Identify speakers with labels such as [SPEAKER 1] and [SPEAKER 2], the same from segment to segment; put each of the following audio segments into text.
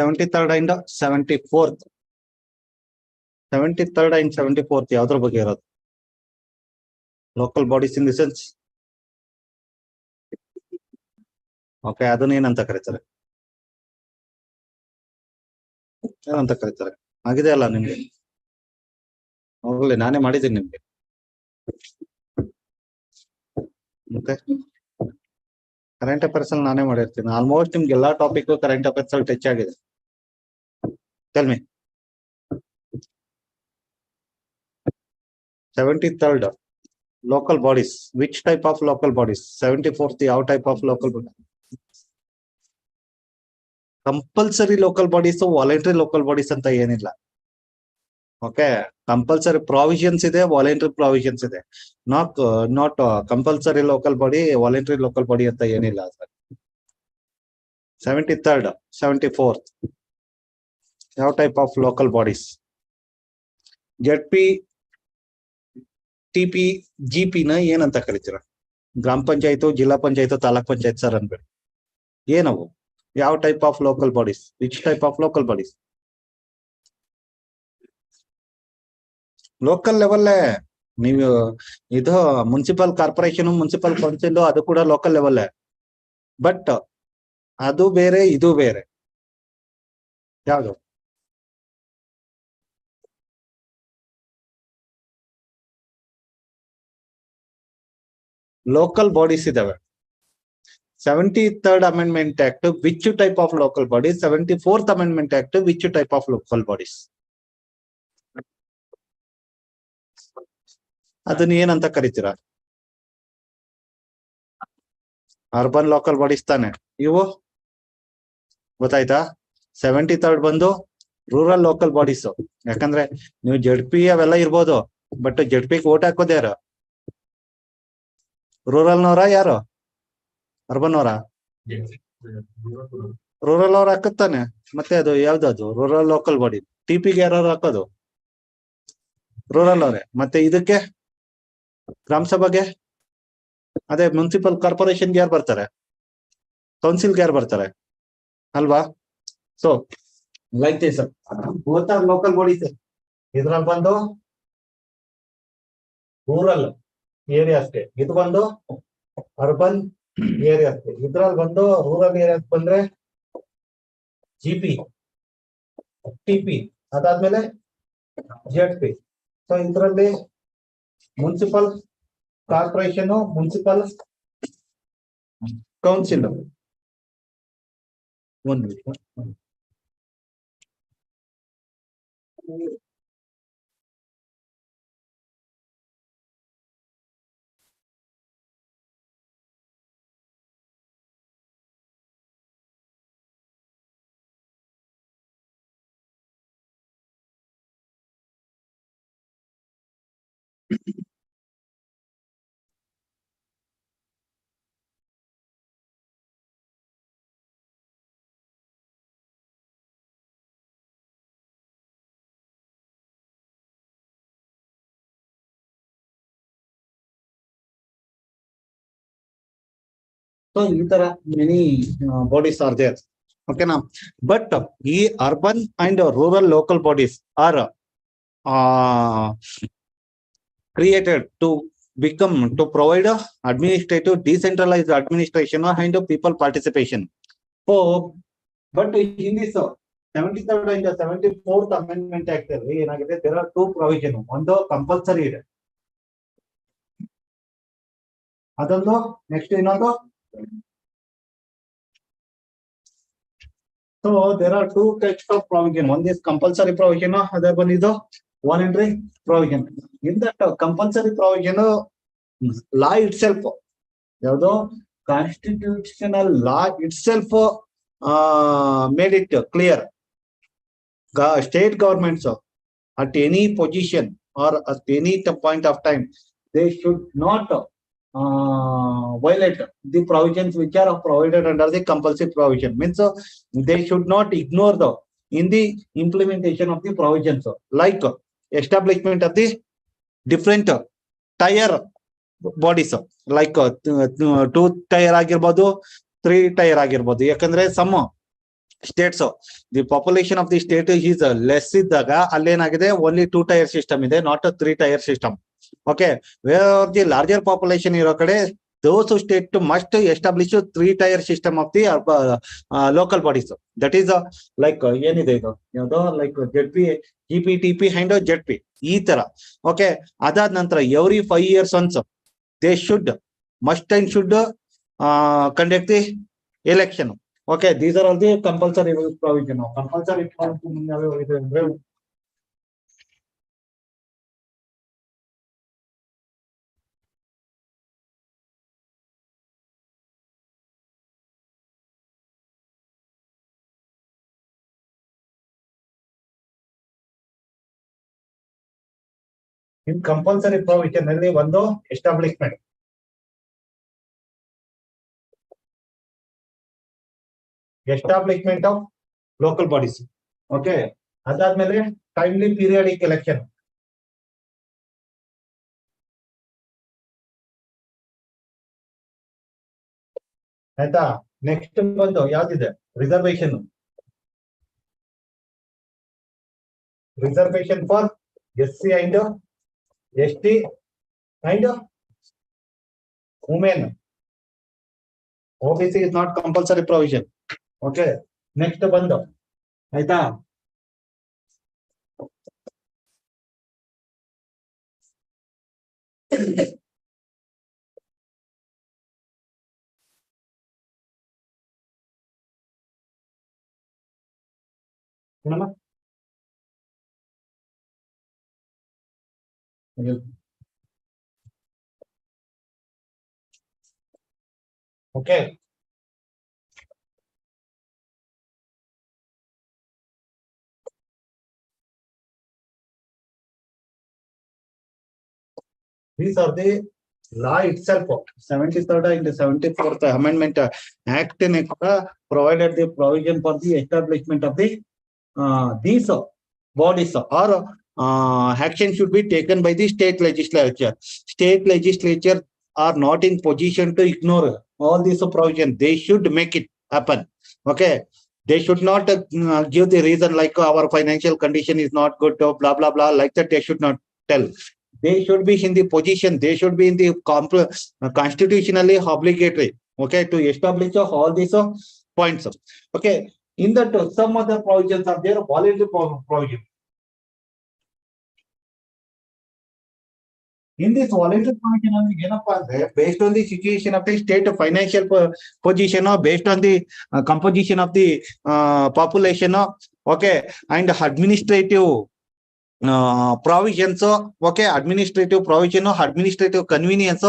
[SPEAKER 1] 73rd and 74th. 73rd and 74th ಯಾವ್ದ್ರ ಬಗ್ಗೆ ಇರೋದು? Local bodies in the sense. Okay, ಅದನ್ನ ಏನಂತ ಕರೀತಾರೆ? ಏನಂತ ಕರೀತಾರೆ? ಆಗಿದೆ ಅಲ್ಲ ನಿಮ್ಗೆ? ಹೋಗ್ಲಿ, ನಾನೇ ಮಾಡಿದ್ದೀನಿ ನಿಮ್ಗೆ. ಮತ್ತೆ ಕರೆಂಟ್ ಅಫೇರ್ಸ್ ಅಲ್ಲಿ ನಾನೇ ಮಾಡಿರ್ತೀನಿ. ಆಲ್ಮೋಸ್ಟ್ ನಿಮ್ಗೆ ಎಲ್ಲಾ ಟಾಪಿಕ್ ಕರೆಂಟ್ ಅಫೇರ್ಸ್ ಅಲ್ಲಿ ಟಚ್ ಆಗಿದೆ. Tell me. 73rd local bodies. Which type of local bodies? 74th ಯಾವ type of local body? Compulsory local bodies, voluntary local bodies ಅಂತ ಏನಿಲ್ಲ. ಓಕೆ, ಕಂಪಲ್ಸರಿ ಪ್ರಾವಿಷನ್ಸ್ ಇದೆ, ವಾಲಂಟರಿ ಪ್ರಾವಿಷನ್ಸ್ ಇದೆ. Not compulsory local body, voluntary local body ಅಂತ ಏನಿಲ್ಲ. 73rd, 74th ಯಾವ type of local bodies? ZP, TP, GP ನ ಏನಂತ ಕರಿತೀರ? ಗ್ರಾಮ ಪಂಚಾಯತ್, ಜಿಲ್ಲಾ ಪಂಚಾಯತ್, ತಾಲೂಕ್ ಪಂಚಾಯತ್ ಸರ್ ಅನ್ಬೇಡಿ. ಏನವು? ಯಾವ type of local bodies? Which type of local bodies? Local level. ನೀವು ಇದು ಮುನ್ಸಿಪಲ್ ಕಾರ್ಪೊರೇಷನ್, ಮುನ್ಸಿಪಲ್ ಕೌನ್ಸಿಲ್, ಅದು ಕೂಡ ಲೋಕಲ್ ಲೆವೆಲ್. ಬಟ್ ಅದು ಬೇರೆ, ಇದು ಬೇರೆ. ಯಾವುದು? ಲೋಕಲ್ ಬಾಡೀಸ್ ಇದಾವೆ. 73rd amendment act which type of local bodies? 74th amendment act which type of local bodies? ಅದನ್ನ ಏನಂತ ಕರಿತೀರಾ? ಅರ್ಬನ್ ಲೋಕಲ್ ಬಾಡೀಸ್ ತಾನೆ ಇವು, ಗೊತ್ತಾಯ್ತಾ? 73rd ಬಂದು ರೂರಲ್ ಲೋಕಲ್ ಬಾಡೀಸ್. ಯಾಕಂದ್ರೆ ನೀವು ZP ಅವೆಲ್ಲ ಇರ್ಬೋದು, ಬಟ್ ZP ಓಟ್ ಹಾಕೋದು ಯಾರು? ರೂರಲ್ನವರ ಯಾರು? ಅರ್ಬನ್ ಅವರ? ರೂರಲ್ ಅವ್ರು ಹಾಕುತ್ತಾನೆ. ಮತ್ತೆ ಅದು ಯಾವ್ದದು ರೂರಲ್ ಲೋಕಲ್ ಬಾಡಿ? TPಗೆ ಯಾರು ಹಾಕೋದು? ರೂರಲ್ ಅವರೇ. ಮತ್ತೆ ಇದಕ್ಕೆ ಗ್ರಾಮ ಸಭೆಗೆ, ಅದೇ ಮುನ್ಸಿಪಲ್ ಕಾರ್ಪೊರೇಷನ್ಗೆ ಯಾರು ಬರ್ತಾರೆ? ಕೌನ್ಸಿಲ್ಗೆ ಯಾರು ಬರ್ತಾರೆ? ಅಲ್ವಾ? So like this both are local bodies. ಇದ್ರಲ್ಲಿ ಬಂದು ರೂರಲ್ ಏರಿಯಾಸ್ಗೆ, ಇದು ಬಂದು ಅರ್ಬನ್ ಏರಿಯಾಸ್ಗೆ. ಇದ್ರಲ್ಲಿ ಬಂದು ರೂರಲ್ ಏರಿಯಾಸ್ ಬಂದ್ರೆ GP, TP, ಅದಾದ್ಮೇಲೆ ZP. ಸೊ ಇದರಲ್ಲಿ ಮುನ್ಸಿಪಲ್ ಕಾರ್ಪೊರೇಷನ್, ಮುನ್ಸಿಪಲ್ ಕೌನ್ಸಿಲ್. ಒಂದು So ಈ ತರ many bodies are there. Okay now, but ಈ urban and rural local bodies are created to provide administrative decentralized administration and people participation. So but in this 73rd and 74th amendment act ಅಲ್ಲಿ ಏನಾಗಿದೆ? there are two provision. ಒಂದು compulsory ಇದೆ, ಅದೊಂದು. Next ಇನ್ನೊಂದು. So there are two types of provision. One is compulsory provision, other one is the voluntary provision. In that compulsory provision, law itself, ಯಾವುದು constitutional law itself made it clear. State governments at any position or at any point of time, they should not violate the provisions which are provided under the compulsory provision. Means they should not ignore in the implementation of the provisions, like establishment of the different tier bodies, like 2 tier ಆಗಿರ್ಬೋದು, 3 tier ಆಗಿರ್ಬೋದು. ಯಾಕಂದ್ರೆ some states, the population of the state is less ಇದ್ದಾಗ ಅಲ್ಲೇನಾಗಿದೆ, only 2 tier system ಇದೆ, not 3 tier system. Okay, where the larger population ಇರೋ ಕಡೆ those state must establish 3 tier system of the local bodies. That is like ಏನಿದೆ ಇದು ಯಾವ್ದೋ like ZP, GPTP and ZP ಈ ತರ. ಓಕೆ, ಅದಾದ ನಂತರ every 5 years once they must and should conduct the election. Okay, these are all the compulsory provision. Compulsory provision in compulsory provision ಅಲ್ಲಿ ಒಂದು establishment of local bodies. Okay, ಅದಾದ್ಮೇಲೆ timely periodic election. ಆಯ್ತಾ, next ಬಂದು ಯಾವ್ದಿದೆ, reservation for SC and ST and women. OBC is not compulsory provision. Okay, next ಬಂದು ಆಯ್ತಾ, okay. These are the law itself. 73rd and 74th Amendment Act provided the provision for the establishment of the these bodies, or action should be taken by the state legislature. State legislature are not in position to ignore all these provisions. They should make it happen. Okay, they should not give the reason like our financial condition is not good, blah blah blah, like that. They should not tell. They should be in the position, they should be in the constitutionally obligatory, okay, to establish all these points. Okay, in that some other provisions are there, voluntary provision. In this voluntary provision, based on the situation of the state financial position, or based on the composition of the population, okay, and administrative provisions, okay, administrative provision, administrative convenience,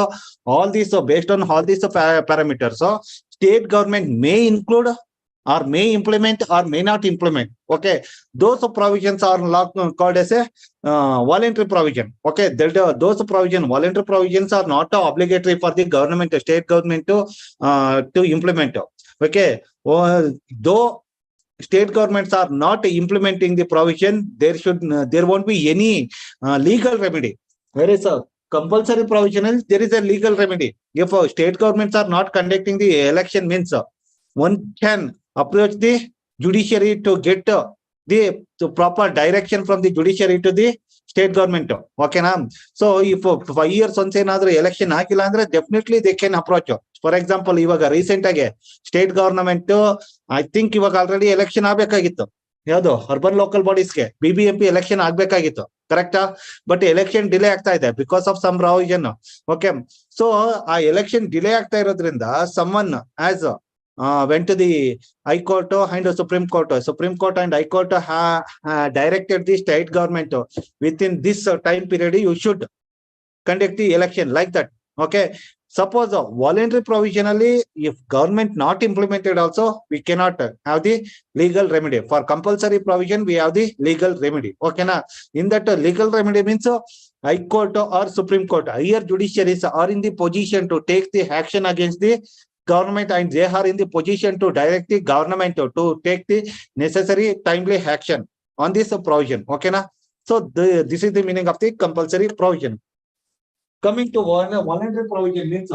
[SPEAKER 1] all these based on all these parameters. So state government may include or may implement or may not implement. Okay, those provisions are called as a voluntary provision. Okay, those voluntary provisions are not obligatory for the government, state government to implement. Okay, though state governments are not implementing the provision, there won't be any legal remedy. Whereas a compulsory provision, there is a legal remedy. If state governments are not conducting the election, means one can approach the judiciary to get the proper direction from the judiciary to the state government. Okay, na? So if 5 years once another election hakila andre, definitely they can approach. For example, ivaga recent age state government, I think ivaga already election ಆಗಬೇಕಾಗಿತ್ತು, ಯಾವುದು urban local ಬಾಡೀಸ್ಗೆ BBMP election ಆಗ್ಬೇಕಾಗಿತ್ತು, ಕರೆಕ್ಟಾ? But election delay ಆಗ್ತಾ ಇದೆ because of some provision. Okay, so ಆ election delay ಆಗ್ತಾ ಇರೋದ್ರಿಂದ someone has went to the High Court and Supreme Court. Supreme Court and High Court directed the state government within this time period you should conduct the election, like that. Okay, Suppose voluntary provisionally, if government not implemented also, we cannot have the legal remedy. For compulsory provision, we have the legal remedy. Okay na? In that legal remedy means High Court or Supreme Court, higher judiciaries are in the position to take the action against the government, and they are in the position to direct the government to take the necessary timely action on this provision. Okay na? So this is the meaning of the compulsory provision. Coming to voluntary provision means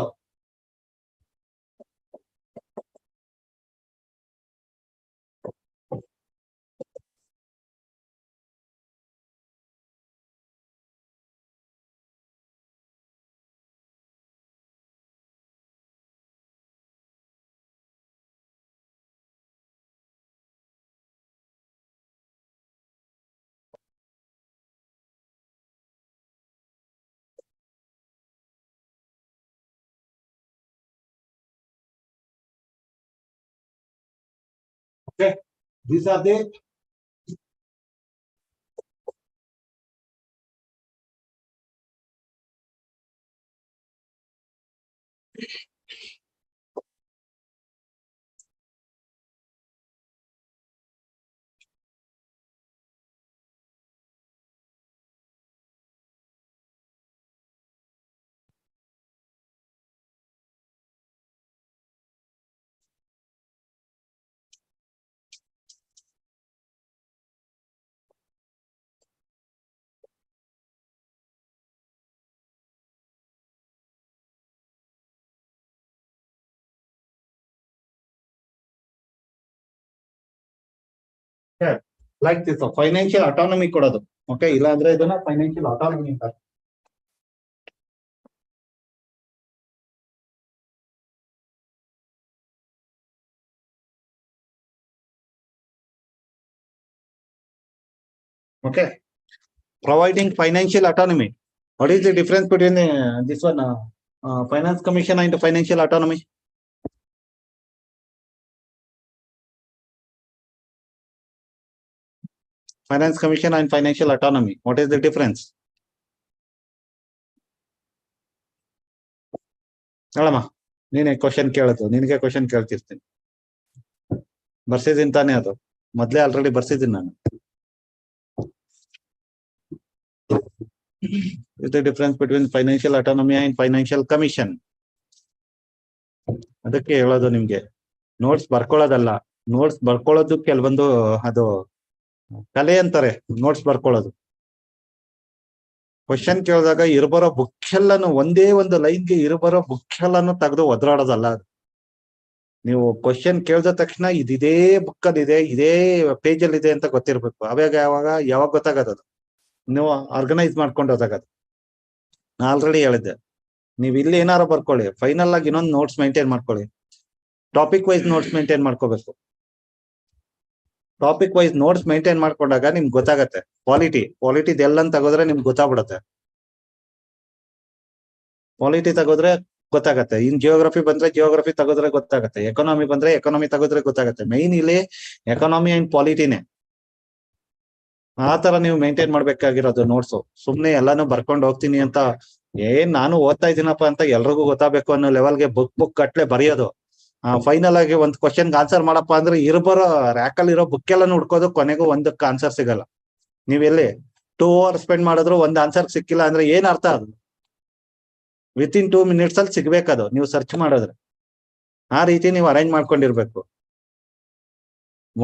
[SPEAKER 1] okay. These are the yeah, like this financial autonomy ಕೊಡೋದು. Okay, ಇಲ್ಲ ಅಂದ್ರೆ ಇದನ್ನ financial autonomy ಅಂತ. Okay, providing financial autonomy. What is the difference between this one, finance commission and financial autonomy? Finance commission and financial autonomy. What is the difference? ಹೇಳಮ್ಮ, ನೀನೆ question ಕೇಳೋದು, ನಿನಗೆ question ಕೇಳ್ತಿರ್ತೀನಿ. ಬರ್ಸಿದ್ದೀನಿ ತಾನೇ, ಅದು ಮೊದ್ಲೇ ಆಲ್ರೆಡಿ ಬರ್ಸಿದ್ದೀನಿ ನಾನು. Is the difference between financial autonomy and financial commission? ಅದಕ್ಕೆ ಹೇಳೋದು ನಿಮ್ಗೆ, ನೋಟ್ಸ್ ಬರ್ಕೊಳ್ಳೋದಲ್ಲ. ನೋಟ್ಸ್ ಬರ್ಕೊಳ್ಳೋದು ಕೆಲವೊಂದು ಅದು ಕಲೆ ಅಂತಾರೆ. ನೋಟ್ಸ್ ಬರ್ಕೊಳ್ಳೋದು, ಕ್ವಶನ್ ಕೇಳಿದಾಗ ಇರ್ಬರೋ ಬುಕ್ ಎಲ್ಲಾನು ಒಂದೇ ಒಂದು ಲೈನ್ಗೆ ಇರ್ಬರೋ ಬುಕ್ ಎಲ್ಲಾನು ತೆಗೆದು ಒದ್ರಾಡೋದಲ್ಲ. ನೀವು ಕ್ವಶನ್ ಕೇಳಿದ ತಕ್ಷಣ ಇದೇ ಬುಕ್ ಅಲ್ಲಿ ಇದೆ, ಇದೇ ಪೇಜ್ ಅಲ್ಲಿ ಇದೆ ಅಂತ ಗೊತ್ತಿರ್ಬೇಕು. ಅವಾಗ ಯಾವಾಗ ಗೊತ್ತಾಗದು, ನೀವು ಆರ್ಗನೈಸ್ ಮಾಡ್ಕೊಂಡು ಹೋದಾಗದು. ನಾ ಆಲ್ರೆಡಿ ಹೇಳಿದ್ದೆ, ನೀವ್ ಇಲ್ಲಿ ಏನಾರು ಬರ್ಕೊಳ್ಳಿ, ಫೈನಲ್ ಆಗಿ ಇನ್ನೊಂದು ನೋಟ್ಸ್ ಮೇಂಟೈನ್ ಮಾಡ್ಕೊಳ್ಳಿ. ಟಾಪಿಕ್ ವೈಸ್ ನೋಟ್ಸ್ ಮೇಂಟೈನ್ ಮಾಡ್ಕೋಬೇಕು. ಟಾಪಿಕ್ ವೈಸ್ ನೋಟ್ಸ್ ಮೇಂಟೈನ್ ಮಾಡ್ಕೊಂಡಾಗ ನಿಮ್ಗೆ ಗೊತ್ತಾಗತ್ತೆ ಪಾಲಿಟಿ ಎಲ್ಲಂತ ತಗೋದ್ರೆ ನಿಮ್ಗೆ ಗೊತ್ತಾಗ್ಬಿಡತ್ತೆ. ಪಾಲಿಟಿ ತಗೋದ್ರೆ ಗೊತ್ತಾಗತ್ತೆ. ಇನ್ ಜಿಯೋಗ್ರಫಿ ಬಂದ್ರೆ ಜಿಯೋಗ್ರಫಿ ತಗೋದ್ರೆ ಗೊತ್ತಾಗತ್ತೆ. ಎಕಾನಮಿ ಬಂದ್ರೆ ಎಕಾನಮಿ ತಗೋದ್ರೆ ಗೊತ್ತಾಗತ್ತೆ. ಮೈನ್ ಇಲ್ಲಿ ಎಕಾನಮಿ ಅಂಡ್ ಪಾಲಿಟಿನೇ. ಆ ತರ ನೀವು ಮೇಂಟೈನ್ ಮಾಡ್ಬೇಕಾಗಿರೋದು ನೋಟ್ಸ್. ಸುಮ್ನೆ ಎಲ್ಲಾನು ಬರ್ಕೊಂಡು ಹೋಗ್ತೀನಿ ಅಂತ, ನಾನು ಓದ್ತಾ ಇದ್ದೀನಪ್ಪ ಅಂತ ಎಲ್ರಿಗೂ ಗೊತ್ತಾಗಬೇಕು ಅನ್ನೋ ಲೆವೆಲ್ಗೆ ಬುಕ್ ಗಟ್ಲೆ ಬರೆಯೋದು. ಫೈನಲ್ ಆಗಿ ಒಂದ್ ಕ್ವಶನ್ ಆನ್ಸರ್ ಮಾಡಪ್ಪ ಅಂದ್ರೆ ಇರ್ಬರೋ ರ್ಯಾಕಲ್ಲಿ ಇರೋ ಬುಕ್ ಎಲ್ಲ ಹುಡ್ಕೋದು, ಕೊನೆಗೂ ಒಂದಕ್ಕೆ ಆನ್ಸರ್ ಸಿಗಲ್ಲ. ನೀವೆಲ್ಲಿ 2 hours ಸ್ಪೆಂಡ್ ಮಾಡಿದ್ರು ಒಂದ್ ಆನ್ಸರ್ ಸಿಕ್ಕಿಲ್ಲ ಅಂದ್ರೆ ಏನ್ ಅರ್ಥ? ಅದು ವಿತಿನ್ 2 minutes ಅಲ್ಲಿ ಸಿಗ್ಬೇಕದು, ನೀವು ಸರ್ಚ್ ಮಾಡಿದ್ರೆ. ಆ ರೀತಿ ನೀವು ಅರೇಂಜ್ ಮಾಡ್ಕೊಂಡಿರ್ಬೇಕು.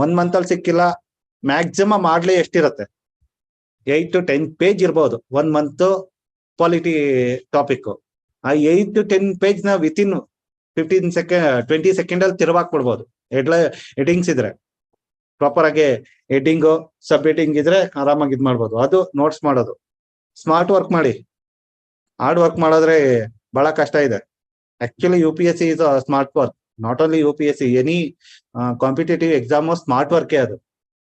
[SPEAKER 1] 1 month ಅಲ್ಲಿ ಸಿಕ್ಕಿಲ್ಲ, ಮ್ಯಾಕ್ಸಿಮಮ್ ಮಾಡ್ಲಿ ಎಷ್ಟಿರತ್ತೆ, 8 to 10 page ಇರ್ಬೋದು 1 month ಪಾಲಿಟಿ ಟಾಪಿಕ್. ಆ 8 to 10 page ನ ವಿತಿನ್ 15 seconds 20 seconds ಅಲ್ಲಿ ತಿರುವಾಕ್ಬಿಡ್ಬೋದು. ಹೆಡಿಂಗ್ಸ್ ಇದ್ರೆ ಪ್ರಾಪರ್ ಆಗಿ ಹೆಡ್ಡಿಂಗ್ ಸಬ್ ಹೆಡ್ಡಿಂಗ್ ಇದ್ರೆ ಆರಾಮಾಗಿ ಇದ್ ಮಾಡ್ಬೋದು. ಅದು ನೋಟ್ಸ್ ಮಾಡೋದು. ಸ್ಮಾರ್ಟ್ ವರ್ಕ್ ಮಾಡಿ, ಹಾರ್ಡ್ ವರ್ಕ್ ಮಾಡಿದ್ರೆ ಬಹಳ ಕಷ್ಟ ಇದೆ. Actually UPSC is smart work. Not only UPSC, any competitive exam smart ವರ್ಕೇ ಅದು.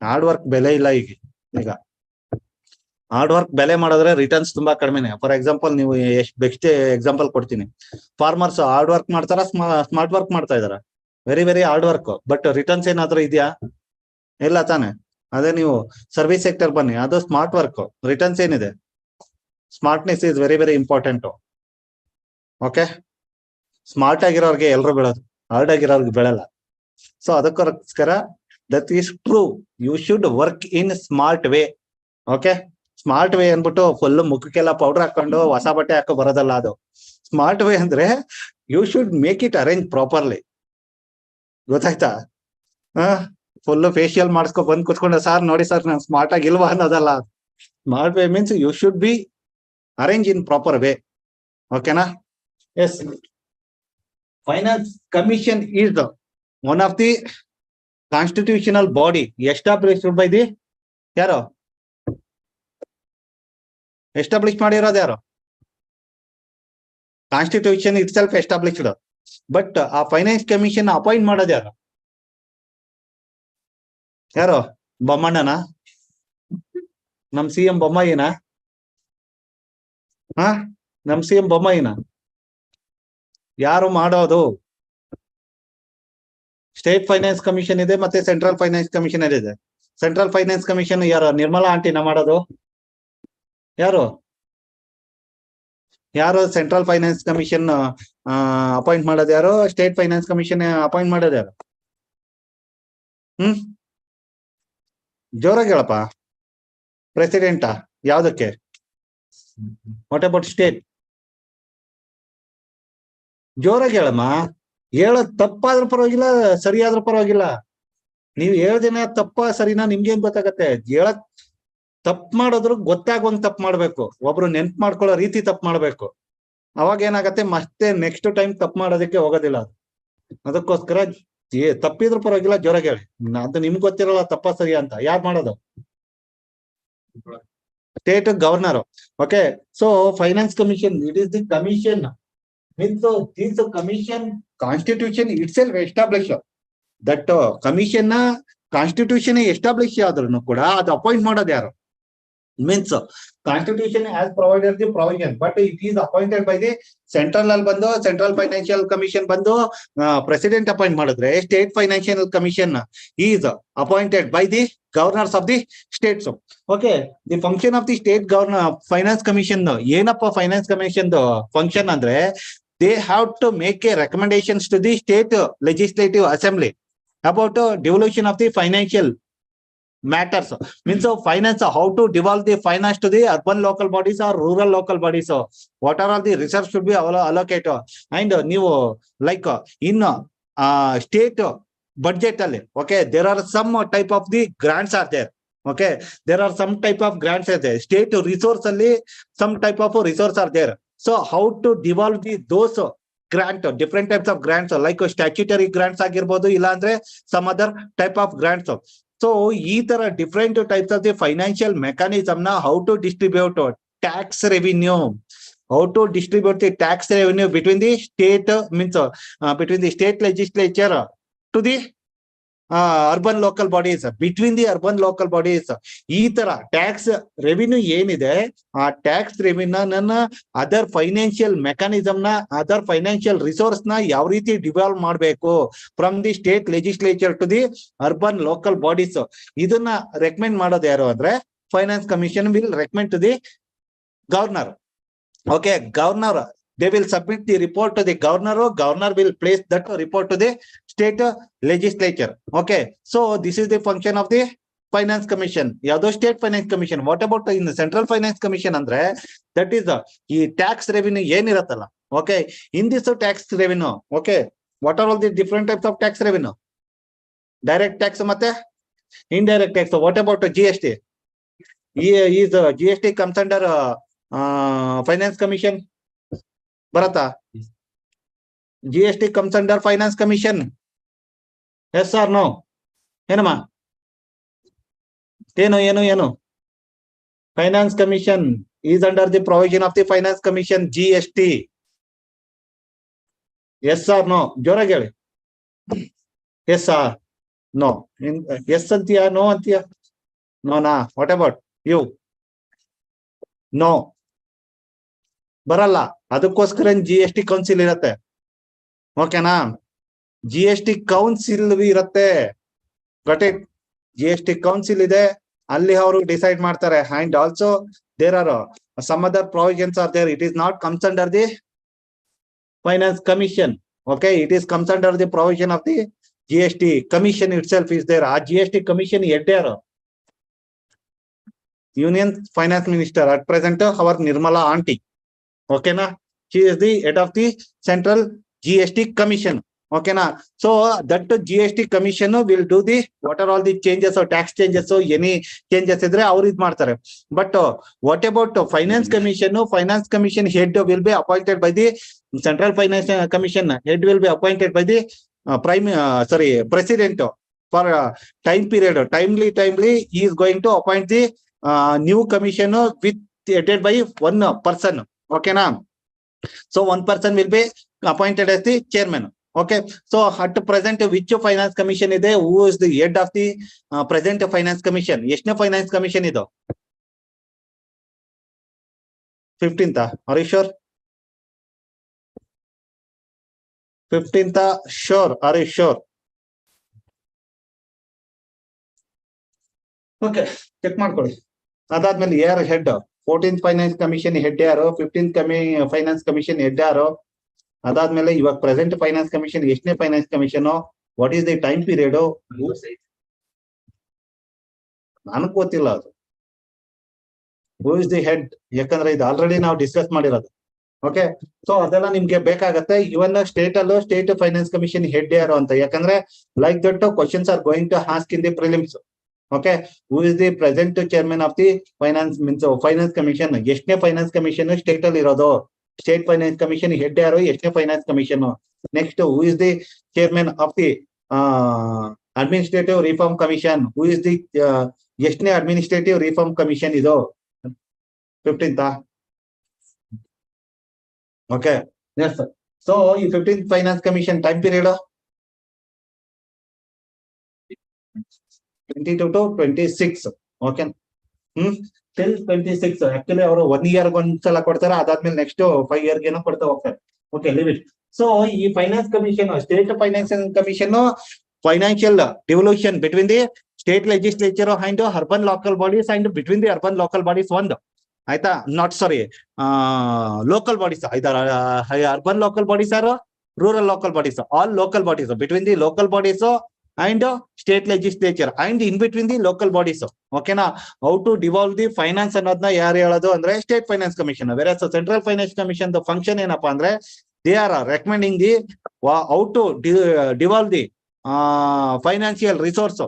[SPEAKER 1] ಹಾರ್ಡ್ ವರ್ಕ್ ಬೆಲೆ ಇಲ್ಲ ಈಗ ಹಾರ್ಡ್ ವರ್ಕ್ ಬೆಲೆ ಮಾಡಿದ್ರೆ ರಿಟರ್ನ್ಸ್ ತುಂಬಾ ಕಡಿಮೆನೆ. ಫಾರ್ ಎಕ್ಸಾಂಪಲ್, ನೀವು ಎಷ್ಟು ಬೆಸ್ಟ್ ಎಕ್ಸಾಂಪಲ್ ಕೊಡ್ತೀನಿ. ಫಾರ್ಮರ್ಸ್ ಹಾರ್ಡ್ ವರ್ಕ್ ಮಾಡ್ತಾರ, ಸ್ಮಾರ್ಟ್ ವರ್ಕ್ ಮಾಡ್ತಾ ಇದಾರ? Very hard work. But returns ಏನಾದ್ರೂ ಇದೆಯಾ? ಇಲ್ಲ ತಾನೆ. ಅದೇ ನೀವು ಸರ್ವಿಸ್ ಸೆಕ್ಟರ್ ಬನ್ನಿ, ಅದು ಸ್ಮಾರ್ಟ್ ವರ್ಕ್. ರಿಟರ್ನ್ಸ್ ಏನಿದೆ? Smartness is very important. Okay, smart ಆಗಿರೋರ್ಗೆ ಎಲ್ರು ಬೆಳೋದು, ಹಾರ್ಡ್ ಆಗಿರೋರ್ಗೆ ಬೆಳಲ್ಲ. ಸೊ ಅದಕ್ಕೋಸ್ಕರ that is true, you should work in smart way. Okay, smart way ಅನ್ಬಿಟ್ಟು ಫುಲ್ ಮುಖಕ್ಕೆಲ್ಲ ಪೌಡರ್ ಹಾಕೊಂಡು ಹೊಸ ಬಟ್ಟೆ ಹಾಕೋ ಬರೋದಲ್ಲ ಅದು. ಸ್ಮಾರ್ಟ್ ವೇ ಅಂದ್ರೆ you should make it arrange properly. ಗೊತ್ತಾಯ್ತಾ? ಫುಲ್ ಫೇಶಿಯಲ್ ಮಾಡಿಸ್ಕೊ ಬಂದ್ ಕುತ್ಕೊಂಡೆ, ಸರ್ ನೋಡಿ ಸರ್ ನಾನು ಸ್ಮಾರ್ಟ್ ಆಗಿ ಇಲ್ವಾ ಅನ್ನೋದಲ್ಲ. Smart way means you should be arrange in proper way. ಓಕೆನಾ? Yes, finance commission is one of the constitutional body established by the ಯಾರು? ಎಸ್ಟಾಬ್ಲಿಷ್ ಮಾಡಿರೋದು ಯಾರು? Constitution itself established. But ಆ ಫೈನಾನ್ಸ್ ಕಮಿಷನ್ ಅಪಾಯಿಂಟ್ ಮಾಡೋದು ಯಾರು? ಯಾರು? ಬೊಮ್ಮಣ್ಣನ? ನಮ್ CM ಬೊಮ್ಮಾಯಿನ? ನಮ್ CM ಬೊಮ್ಮಾಯಿನ? ಯಾರು ಮಾಡೋದು? ಸ್ಟೇಟ್ ಫೈನಾನ್ಸ್ ಕಮಿಷನ್ ಇದೆ, ಮತ್ತೆ ಸೆಂಟ್ರಲ್ ಫೈನಾನ್ಸ್ ಕಮಿಷನ್ ಇದೆ. ಸೆಂಟ್ರಲ್ ಫೈನಾನ್ಸ್ ಕಮಿಷನ್ ಯಾರು? ನಿರ್ಮಲಾ ಆಂಟಿನ ಮಾಡೋದು? ಯಾರು ಯಾರು ಸೆಂಟ್ರಲ್ ಫೈನಾನ್ಸ್ ಕಮಿಷನ್ ಅಪಾಯಿಂಟ್ ಮಾಡೋದು ಯಾರು? ಸ್ಟೇಟ್ ಫೈನಾನ್ಸ್ ಕಮಿಷನ್ ಅಪಾಯಿಂಟ್ ಮಾಡೋದು ಯಾರು? ಜೋರಾಗಿ ಹೇಳಪ್ಪ. ಪ್ರೆಸಿಡೆಂಟಾ? ಯಾವ್ದಕ್ಕೆ? What about state? ಜೋರಾಗಿ ಹೇಳಮ್ಮ. ಹೇಳೋದ್ ತಪ್ಪಾದ್ರೂ ಪರವಾಗಿಲ್ಲ, ಸರಿಯಾದ್ರೂ ಪರವಾಗಿಲ್ಲ. ನೀವ್ ಹೇಳ್ದೇನ ತಪ್ಪ ಸರಿನಾ ನಿಮ್ಗೇನ್ ಗೊತ್ತಾಗತ್ತೆ? ಹೇಳಕ್ ತಪ್ಪು ಮಾಡಿದ್ರು ಗೊತ್ತಾಗುವಂಗ್ ತಪ್ಪು ಮಾಡ್ಬೇಕು, ಒಬ್ರು ನೆನ್ಪು ಮಾಡ್ಕೊಳ್ಳೋ ರೀತಿ ತಪ್ಪು ಮಾಡ್ಬೇಕು. ಅವಾಗ ಏನಾಗತ್ತೆ, ಮತ್ತೆ ನೆಕ್ಸ್ಟ್ ಟೈಮ್ ತಪ್ಪು ಮಾಡೋದಕ್ಕೆ ಹೋಗೋದಿಲ್ಲ ಅದು. ಅದಕ್ಕೋಸ್ಕರ ತಪ್ಪಿದ್ರು ಪರವಾಗಿಲ್ಲ, ಜೋರಾಗಿ ಹೇಳಿ. ಅದು ನಿಮ್ಗೆ ಗೊತ್ತಿರಲ್ಲ ತಪ್ಪ ಸರಿಯಾ ಅಂತ. ಯಾರು ಮಾಡೋದು? State governor. Okay, so finance commission it is the commission means this commission constitution it self establish. That commission ನ ಕಾನ್ಸ್ಟಿಟ್ಯೂಷನ್ ಎಸ್ಟಾಬ್ಲಿಷ್ ಆದ್ರೂ ಕೂಡ ಅದು ಅಪಾಯಿಂಟ್ ಮಾಡೋದು ಯಾರು? means constitution has provided the provision, but it is appointed by the central ಅಲ್ಲಿ ಬಂದು central financial commission ಬಂದು president appoint ಮಾಡಿದ್ರೆ, state financial commission is appointed by the governors of the states. Okay, the function of the state governor finance commission ಏನಪ್ಪ? Finance commission function ಅಂದ್ರೆ they have to make a recommendations to the state legislative assembly about devolution of the financial matters. Means of finance, how to devolve the finance to the urban local bodies or rural local bodies. What are all the reserves should be allocated, and new like in state budget ಅಲ್ಲಿ, okay, there are some type of the grants are there. Okay, there are some type of grants are there. State resource ಅಲ್ಲಿ some type of resource are there. So how to devolve the those grant, different types of grants like statutory grants ಆಗಿರ್ಬೋದು, ಇಲ್ಲ ಅಂದ್ರೆ some other type of grants. So ಈ ತರ different types of the financial mechanism ನ how to distribute tax revenue, how to distribute the tax revenue between the state means between the state legislature to the urban local bodies, between the urban local bodies. ಈ ತರ tax revenue ಏನಿದೆ, ಆ tax revenue other financial mechanism ನ, other financial resource ನ ಯಾವ ರೀತಿ devolve ಮಾಡಬೇಕು from the state legislature to the urban local bodies. ಇದನ್ನ ರೆಕಮೆಂಡ್ ಮಾಡೋದು ಯಾರು ಅಂದ್ರೆ finance commission will recommend to the governor. Okay, governor, they will submit the report to the governor. Governor will place that report to the state legislature. Okay, so this is the function of the finance commission. Yado state finance commission. What about in the central finance commission andre, that is the tax revenue ಏನಿರತ್ತಲ್ಲ. Okay, in this tax revenue, okay, what are all the different types of tax revenue? Direct tax ಮತ್ತೆ indirect tax. What about GST? Is GST comes under finance commission ಬರತ್ತಾ? GST comes under finance commission. Yes or no? ಏನಮ್ಮ? ಏನು finance commission is under the provision of the finance commission GST. Yes or no? ಜೋರಾಗಿ ಹೇಳಿ. Yes or no? Yes ಅಂತೀಯಾ, no ಅಂತೀಯಾ? ನೋನಾ? What about you? No ಬರಲ್ಲ. ಅದಕ್ಕೋಸ್ಕರ GST council ಇರತ್ತೆ. ಓಕೆನಾ? GST ಕೌನ್ಸಿಲ್ ಇರತ್ತೆ. ಗಟ್ ಇಟ್? GST ಕೌನ್ಸಿಲ್ ಇದೆ, ಅಲ್ಲಿ ಅವರು ಡಿಸೈಡ್ ಮಾಡ್ತಾರೆ. And also there are some other provisions are there. It is not comes under the Finance Commission. Okay, it is comes under the provision of the GST. Commission itself is there. Our GST Commission head there. Union Finance Minister at present, our Nirmala auntie. Okay, na? She is the head of the Central GST Commission. Okay, na? So that GST Commission will do the what are all the changes or tax changes, so any changes idre ಅವರು ಇದು ಮಾಡ್ತಾರೆ. But what about Finance Commission? Finance Commission head will be appointed by the Central Finance Commission. Head will be appointed by the President for time period. Timely, he is going to appoint the new commission with headed by one person. Okay, na? So one person will be appointed as the chairman. Okay, so at present, which finance commission is there? Who is the head of the present finance commission? Yeshna finance commission is 15th. Are you sure? 15th, sure. Are you sure? Okay, check ಮಾಡ್ಕೊಳ್ಳಿ. ಅದಾದ್ಮೇಲೆ ಯಾರು head? 14th finance commission head ಯಾರು? 15th finance commission head ಯಾರು? ಅದಾದ್ಮೇಲೆ ಇವಾಗ present finance commission ಎಷ್ಟನೇ finance commission? What is the time period? ನನಗ್ ಗೊತ್ತಿಲ್ಲ ಅದು. Who is the head? ಯಾಕಂದ್ರೆ ಇದು ಆಲ್ರೆಡಿ ನಾವು ಡಿಸ್ಕಸ್ ಮಾಡಿರೋದು. ಓಕೆ, ಸೊ ಅದೆಲ್ಲ ನಿಮ್ಗೆ ಬೇಕಾಗತ್ತೆ. ಇವನ್ ಸ್ಟೇಟ್ ಅಲ್ಲೂ ಸ್ಟೇಟ್ ಫೈನಾನ್ಸ್ ಕಮಿಷನ್ ಹೆಡ್ ಯಾರು ಅಂತ, ಯಾಕಂದ್ರೆ like that questions are going to ask in the prelims. Okay, who is the present chairman of the finance finance commission? Yeshne finance commission state ಅಲ್ಲಿ ಇರೋದು. State finance commission head ಯಾರು? Yeshne finance commission. Next, who is the chairman of the administrative reform commission? Who is the Yeshne administrative reform commission ಇದು? 15th. Okay, yes sir. So ಈ 15th finance commission time period 22 to 26. Okay, till 26. Actually ಅವರು 1 year ಒಂದ್ಸಲ ಕೊಡ್ತಾರೆ, ಅದಾದ್ಮೇಲೆ next 5 year ಏನೋ ಕೊಡ್ತಾ ಹೋಗ್ತಾರೆ. Okay, leave it. So ಈ finance commission, state finance commission, financial devolution between the state legislature and urban local bodies and between the urban local bodies ಒಂದು ಆಯ್ತಾ? ನಾಟ್ ಸಾರಿ, ಲೋಕಲ್ ಬಾಡೀಸ್ ಐದಾರ. Urban local bodies or rural local bodies, all local bodies between the local bodies and state legislature and in between the local bodies. Okay na? How to devolve the finance ಅನ್ನೋದನ್ನ ಯಾರು ಹೇಳೋದು ಅಂದ್ರೆ state finance commission. whereas central finance commission function ಏನಪ್ಪಾ ಅಂದ್ರೆ they are recommending the how to devolve the financial resource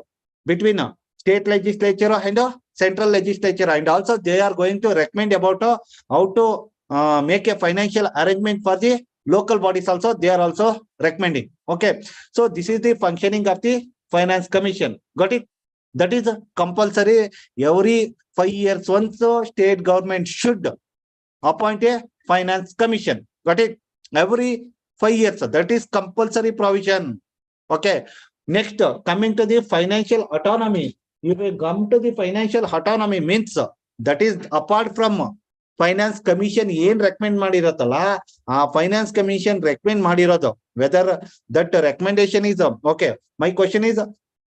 [SPEAKER 1] between state legislature and central legislature, and also they are going to recommend about how to make a financial arrangement for the local bodies also. They are also recommending. Okay, so this is the functioning of the finance commission. Got it? That is compulsory. Every 5 years once state government should appoint a finance commission. Got it? Every 5 years. That is compulsory provision. Okay, next, coming to the financial autonomy. You will come to the financial autonomy means that is apart from finance commission ಏನ್ recommend ಮಾಡಿರತ್ತಲ್ಲ, ಆ finance commission recommend ಮಾಡಿರೋದು, whether that recommendation is okay. My question is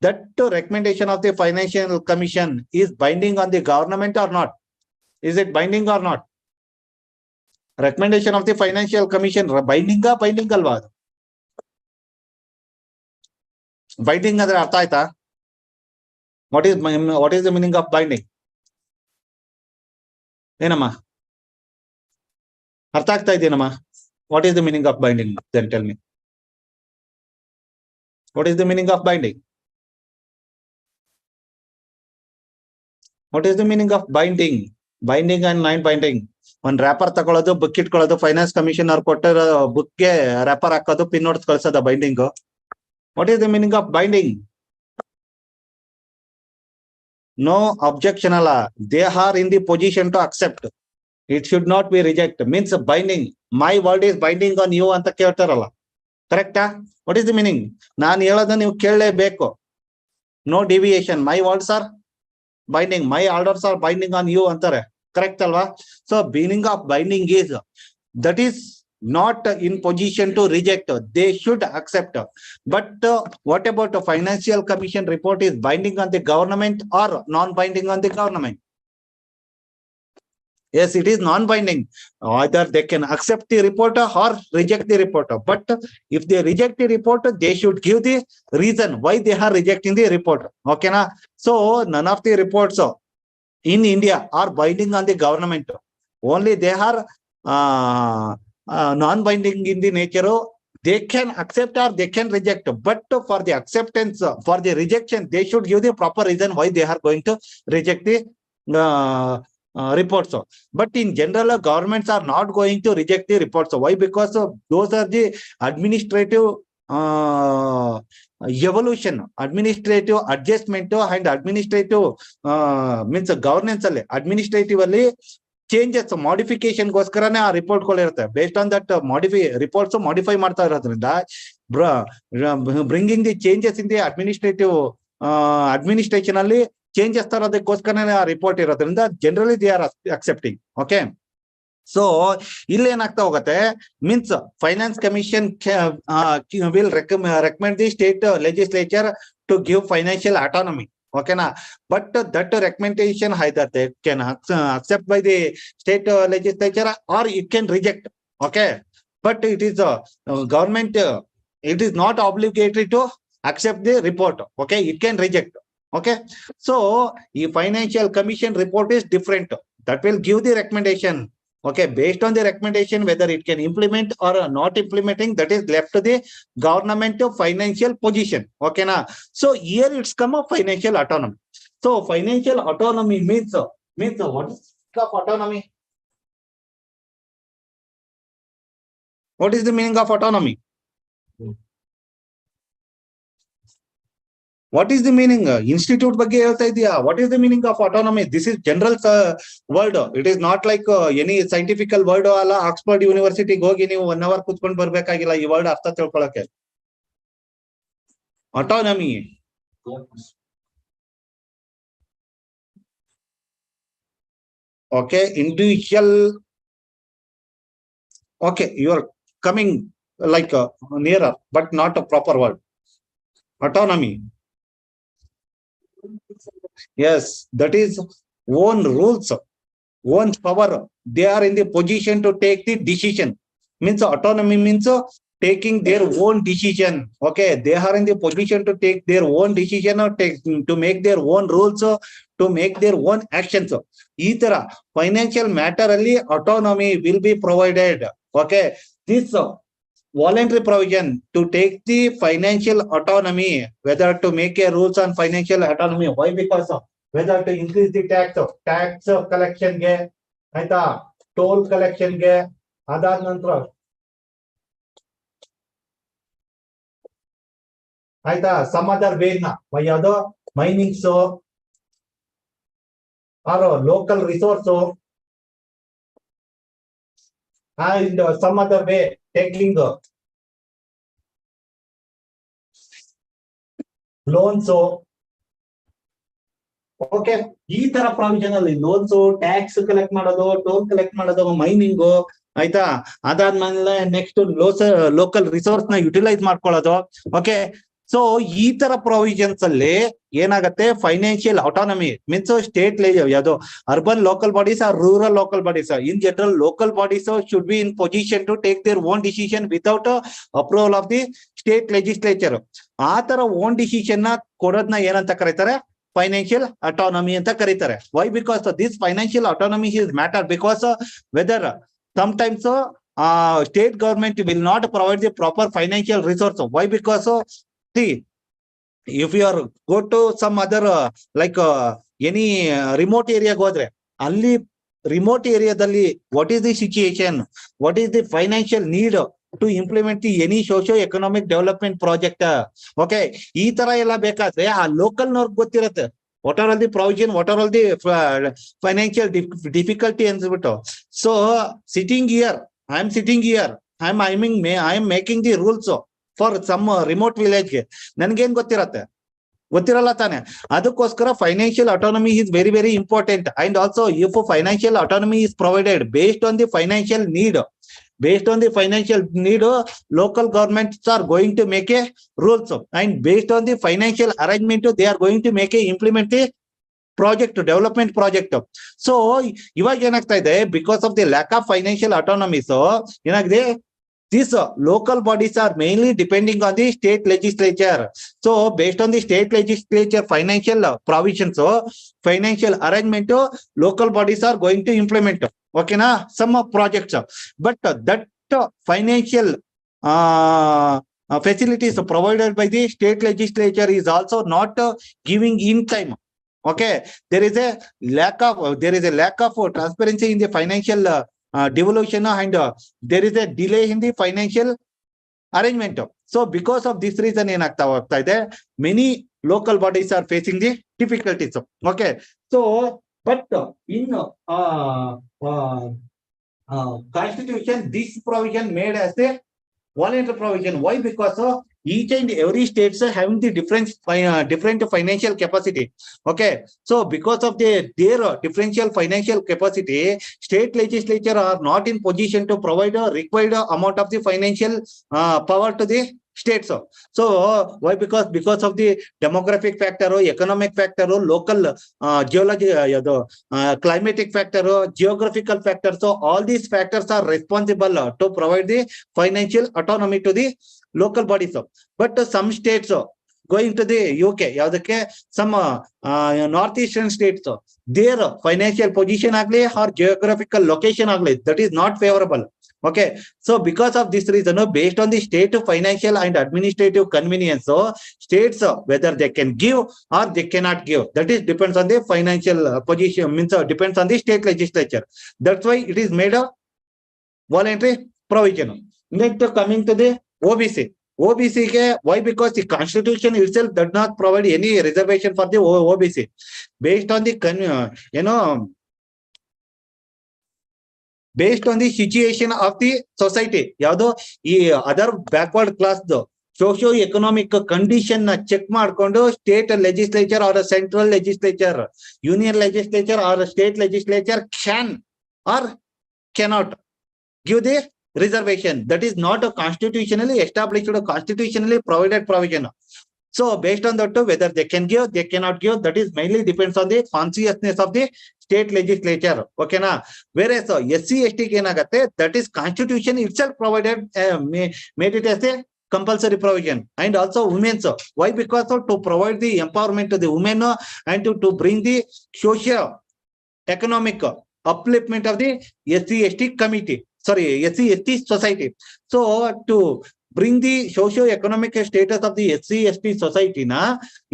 [SPEAKER 1] that recommendation of the financial commission is binding on the government or not? Is it binding or not? Recommendation of the financial commission binding ಅಲ್ವಾ? ಅದು binding ಅಂದ್ರೆ ಅರ್ಥ ಆಯ್ತಾ? What is the meaning of binding? ಏನಮ್ಮ ಅರ್ಥ ಆಗ್ತಾ ಇದೆಯೇನಮ್ಮ? What is the meaning of binding? Then tell me, what is the meaning of binding? What is the meaning of binding? Binding and non binding. ಒಂದ್ wrapper ತಗೊಳ್ಳೋದು, book ಇಟ್ಕೊಳ್ಳೋದು, finance commission ಅವ್ರು ಕೊಟ್ಟಿರೋ ಬುಕ್ಗೆ ರ್ಯಾಪರ್ ಹಾಕೋದು, ಪಿನ್ ನೋಡ್ಸ್ ಕಳ್ಸೋದ binding? What is the meaning of binding? No objection alla. They are in the position to accept. It should not be rejected. Means binding. My word is binding on you ಅಂತ ಕೇಳ್ತಾರಲ್ಲ, ಕರೆಕ್ಟಾ? What is the meaning? ನಾನು ಹೇಳೋದನ್ನ ನೀವು ಕೇಳಲೇಬೇಕು. No deviation. My words are binding, my orders are binding on you ಅಂತಾರೆ. Correct ಅಲ್ವಾ? So meaning of binding is that is not in position to reject. They should accept. But what about the financial commission report is binding on the government or non-binding on the government? Yes, it is non-binding. Either they can accept the report or reject the report. But if they reject the report, they should give the reason why they are rejecting the report. Okay, na? So none of the reports in India are binding on the government. Only they are non-binding in the nature. They can accept or they can reject. But for the acceptance, for the rejection, they should give the proper reason why they are going to reject the reports. But in general, governments are not going to reject the reports. Why? Because those are the administrative evolution, administrative adjustment and administrative means governance ಅಲ್ಲಿ administrative ಅಲ್ಲಿ changes modification ಗೋಸ್ಕರನೇ ಆ ರಿಪೋರ್ಟ್ ಗಳು ಇರುತ್ತೆ. Based on that reports modify ಮಾಡ್ತಾ ಇರೋದ್ರಿಂದ bringing the changes in the administration ಅಲ್ಲಿ ಚೇಂಜಸ್ ತರೋದಕ್ಕೋಸ್ಕರನೇ ಆ ರಿಪೋರ್ಟ್ ಇರೋದ್ರಿಂದ generally they are accepting. Okay, so ಇಲ್ಲಿ ಏನಾಗ್ತಾ ಹೋಗುತ್ತೆ means finance commission will recommend the state legislature to give financial autonomy. ಓಕೆನಾ, but that recommendation either they can accept by the state legislature or it can reject. Okay, but it is government, it is not obligatory to accept the report. Okay, it can reject. Okay, so the financial commission report is different. That will give the recommendation. Okay, based on the recommendation, whether it can implement or not implementing, that is left to the government financial position. Okay, na? So here it's come of financial autonomy. So financial autonomy means what is of autonomy? What is the meaning of autonomy? What is the meaning? Institute ಬಗ್ಗೆ ಹೇಳ್ತಾ ಇದೆಯಾ? What is the meaning of autonomy? This is general word. It is not like any scientific word ಅಲ್ಲ. Oxford ಯೂನಿವರ್ಸಿಟಿಗೆ ಹೋಗಿ ನೀವು 1 hour ಕೂತ್ಕೊಂಡು ಬರ್ಬೇಕಾಗಿಲ್ಲ ಈ word ಅರ್ಥ ತಿಳ್ಕೊಳಕ್ಕೆ. Autonomy. Okay, individual. Okay, you are coming like nearer, but not a proper word. Autonomy. Yes, that is own rules, own power. They are in the position to take the decision. Means autonomy means taking their own decision. Okay, they are in the position to take their own decision or to make their own rules, to make their own actions. ಈ ತರ financial matter ಅಲ್ಲಿ autonomy will be provided. Okay, this voluntary provision to take the financial autonomy, whether to make a rules on financial autonomy. Why? Because whether to increase the tax collection ge, ಆಯ್ತಾ, toll collection ge, ಅದಾದ ನಂತರ ಆಯ್ತಾ some other way na ಯಾವ್ದೋ minings or local resource and some other way taking loans. Okay, ಈ ತರ provision ಅಲ್ಲಿ loans, tax collect ಮಾಡೋದು, toll collect ಮಾಡೋದು, ಮೈನಿಂಗ್ ಆಯ್ತಾ, ಅದಾದ್ಮೇಲೆ ನೆಕ್ಸ್ಟ್ ಲೋಕಲ್ ರಿಸೋರ್ಸ್ ನ ಯುಟಿಲೈಸ್ ಮಾಡ್ಕೊಳ್ಳೋದು. ಓಕೆ, ಸೊ ಈ ತರ ಪ್ರಾವಿಷನ್ಸ್ ಅಲ್ಲಿ ಏನಾಗತ್ತೆ, ಫೈನಾನ್ಷಿಯಲ್ ಆಟೋನಮಿ ಮೀನ್ಸ್ ಸ್ಟೇಟ್ ಯಾವುದು urban local bodies or rural local bodies. In general local bodies should be in position to take their own decision without approval of the state legislature. ಆ ತರ own decision ನ ಕೊಡೋದನ್ನ ಏನಂತ ಕರೀತಾರೆ, financial autonomy ಅಂತ ಕರೀತಾರೆ. Why? Because this financial autonomy is matter because whether sometimes state government will not provide the proper financial resource. Why? Because see, if you are go to some other like any remote area ಹೋದ್ರೆ ಅಲ್ಲಿ remote ಏರಿಯಾದಲ್ಲಿ what is the situation, what is the financial need to implement the any socio economic development project. Okay, ಈ ತರ ಎಲ್ಲ ಬೇಕಾದ್ರೆ ಆ local ನವ್ರಿಗೆ ಗೊತ್ತಿರುತ್ತೆ what are all the provision, what are all the financial difficulty ಅಂದ್ಬಿಟ್ಟು. So sitting here, I am making the rules for some remote village. ನನ್ಗೇನ್ ಗೊತ್ತಿರತ್ತೆ? ಗೊತ್ತಿರಲ್ಲ ತಾನೆ. ಅದಕ್ಕೋಸ್ಕರ financial autonomy is very very important. And also if financial autonomy is provided based on the financial need, based on the financial need, local governments are going to make a rules, and based on the financial arrangement they are going to make a implement a project, development project. So ಇವಾಗ ಏನಾಗ್ತಾ ಇದೆ, because of the lack of financial autonomy, so ಏನಾಗಿದೆ, these local bodies are mainly depending on the state legislature. So based on the state legislature financial provisions, so financial arrangement, local bodies are going to implement, okay na, some projects. But that financial facilities provided by the state legislature is also not giving in time. Okay, there is a lack of transparency in the financial devolution, and there is a delay in the financial arrangement. So because of this reason ಏನಾಗ್ತಾ ಹೋಗ್ತಾ ಇದೆ, many local bodies are facing the difficulties. Okay, so but in constitution, this provision made as a voluntary provision. Why? Because each and every states having the different financial capacity. Okay, so because of their differential financial capacity, state legislature are not in position to provide a required amount of the financial power to the states. So why? Because of the demographic factor, economic factor, local geology, climatic factor, geographical factor. So all these factors are responsible to provide the financial autonomy to the local bodies. But some states, going to the UK, some northeastern states, their financial position agli or geographical location agli, that is not favorable. Okay, so because of this reason, based on the state financial and administrative convenience, so states whether they can give or they cannot give, that is depends on the financial position, means depends on the state legislature. That's why it is made a voluntary provision. Next, coming to the OBC. OBC ke, why? Because the constitution itself does not provide any reservation for the OBC. Based on the based on the situation of the society, ಯಾವುದು ಈ other backward class socio economic condition ನ check ಮಾಡ್ಕೊಂಡು state legislature or central legislature, union legislature or state legislature can or cannot give the reservation. That is not a constitutionally established or constitutionally provided provision. So based on that, whether they can give, they cannot give, that is mainly depends on the consciousness of the state legislature. Okay na. Whereas SC/ST ಏನಾಗತ್ತೆ, that is constitution itself provided, made it as a compulsory provision. And also women's. Why? Because to provide the empowerment to the women and to bring the social economic upliftment of the SC/ST committee, SC/ST society. So to bring the socio-economic status of the SC/ST society na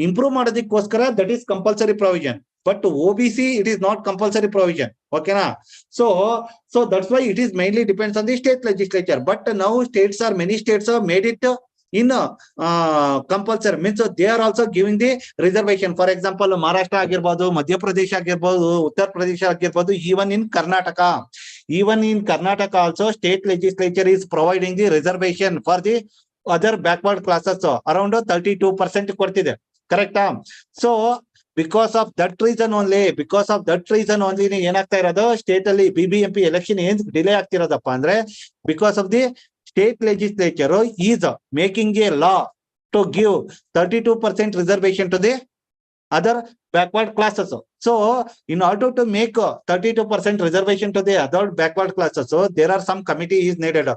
[SPEAKER 1] improve ಮಾಡೋದಕ್ಕೋಸ್ಕರ, that is compulsory provision. But OBC, it is not compulsory provision. Okay na. So that's why it is mainly depends on the state legislature. But now many states have made it in compulsory, means they are also giving the reservation. For example, Maharashtra ಆಗಿರ್ಬೋದು, Madhya Pradesh ಆಗಿರ್ಬೋದು, Uttar Pradesh ಆಗಿರ್ಬೋದು, even in Karnataka also state legislature is providing the reservation for the other backward classes. Around 32% ಕೊಡ್ತಿದೆ. ಕರೆಕ್ಟಾ? So because of that reason only ಏನಾಗ್ತಾ ಇರೋದು, state ಅಲ್ಲಿ BBMP election ಏನ್ delay ಆಗ್ತಿರೋದಪ್ಪ ಅಂದ್ರೆ, because of the state legislature is making a law to give 32% reservation to the other backward classes. So in order to make 32% reservation to the other backward classes, so there are some committee is needed.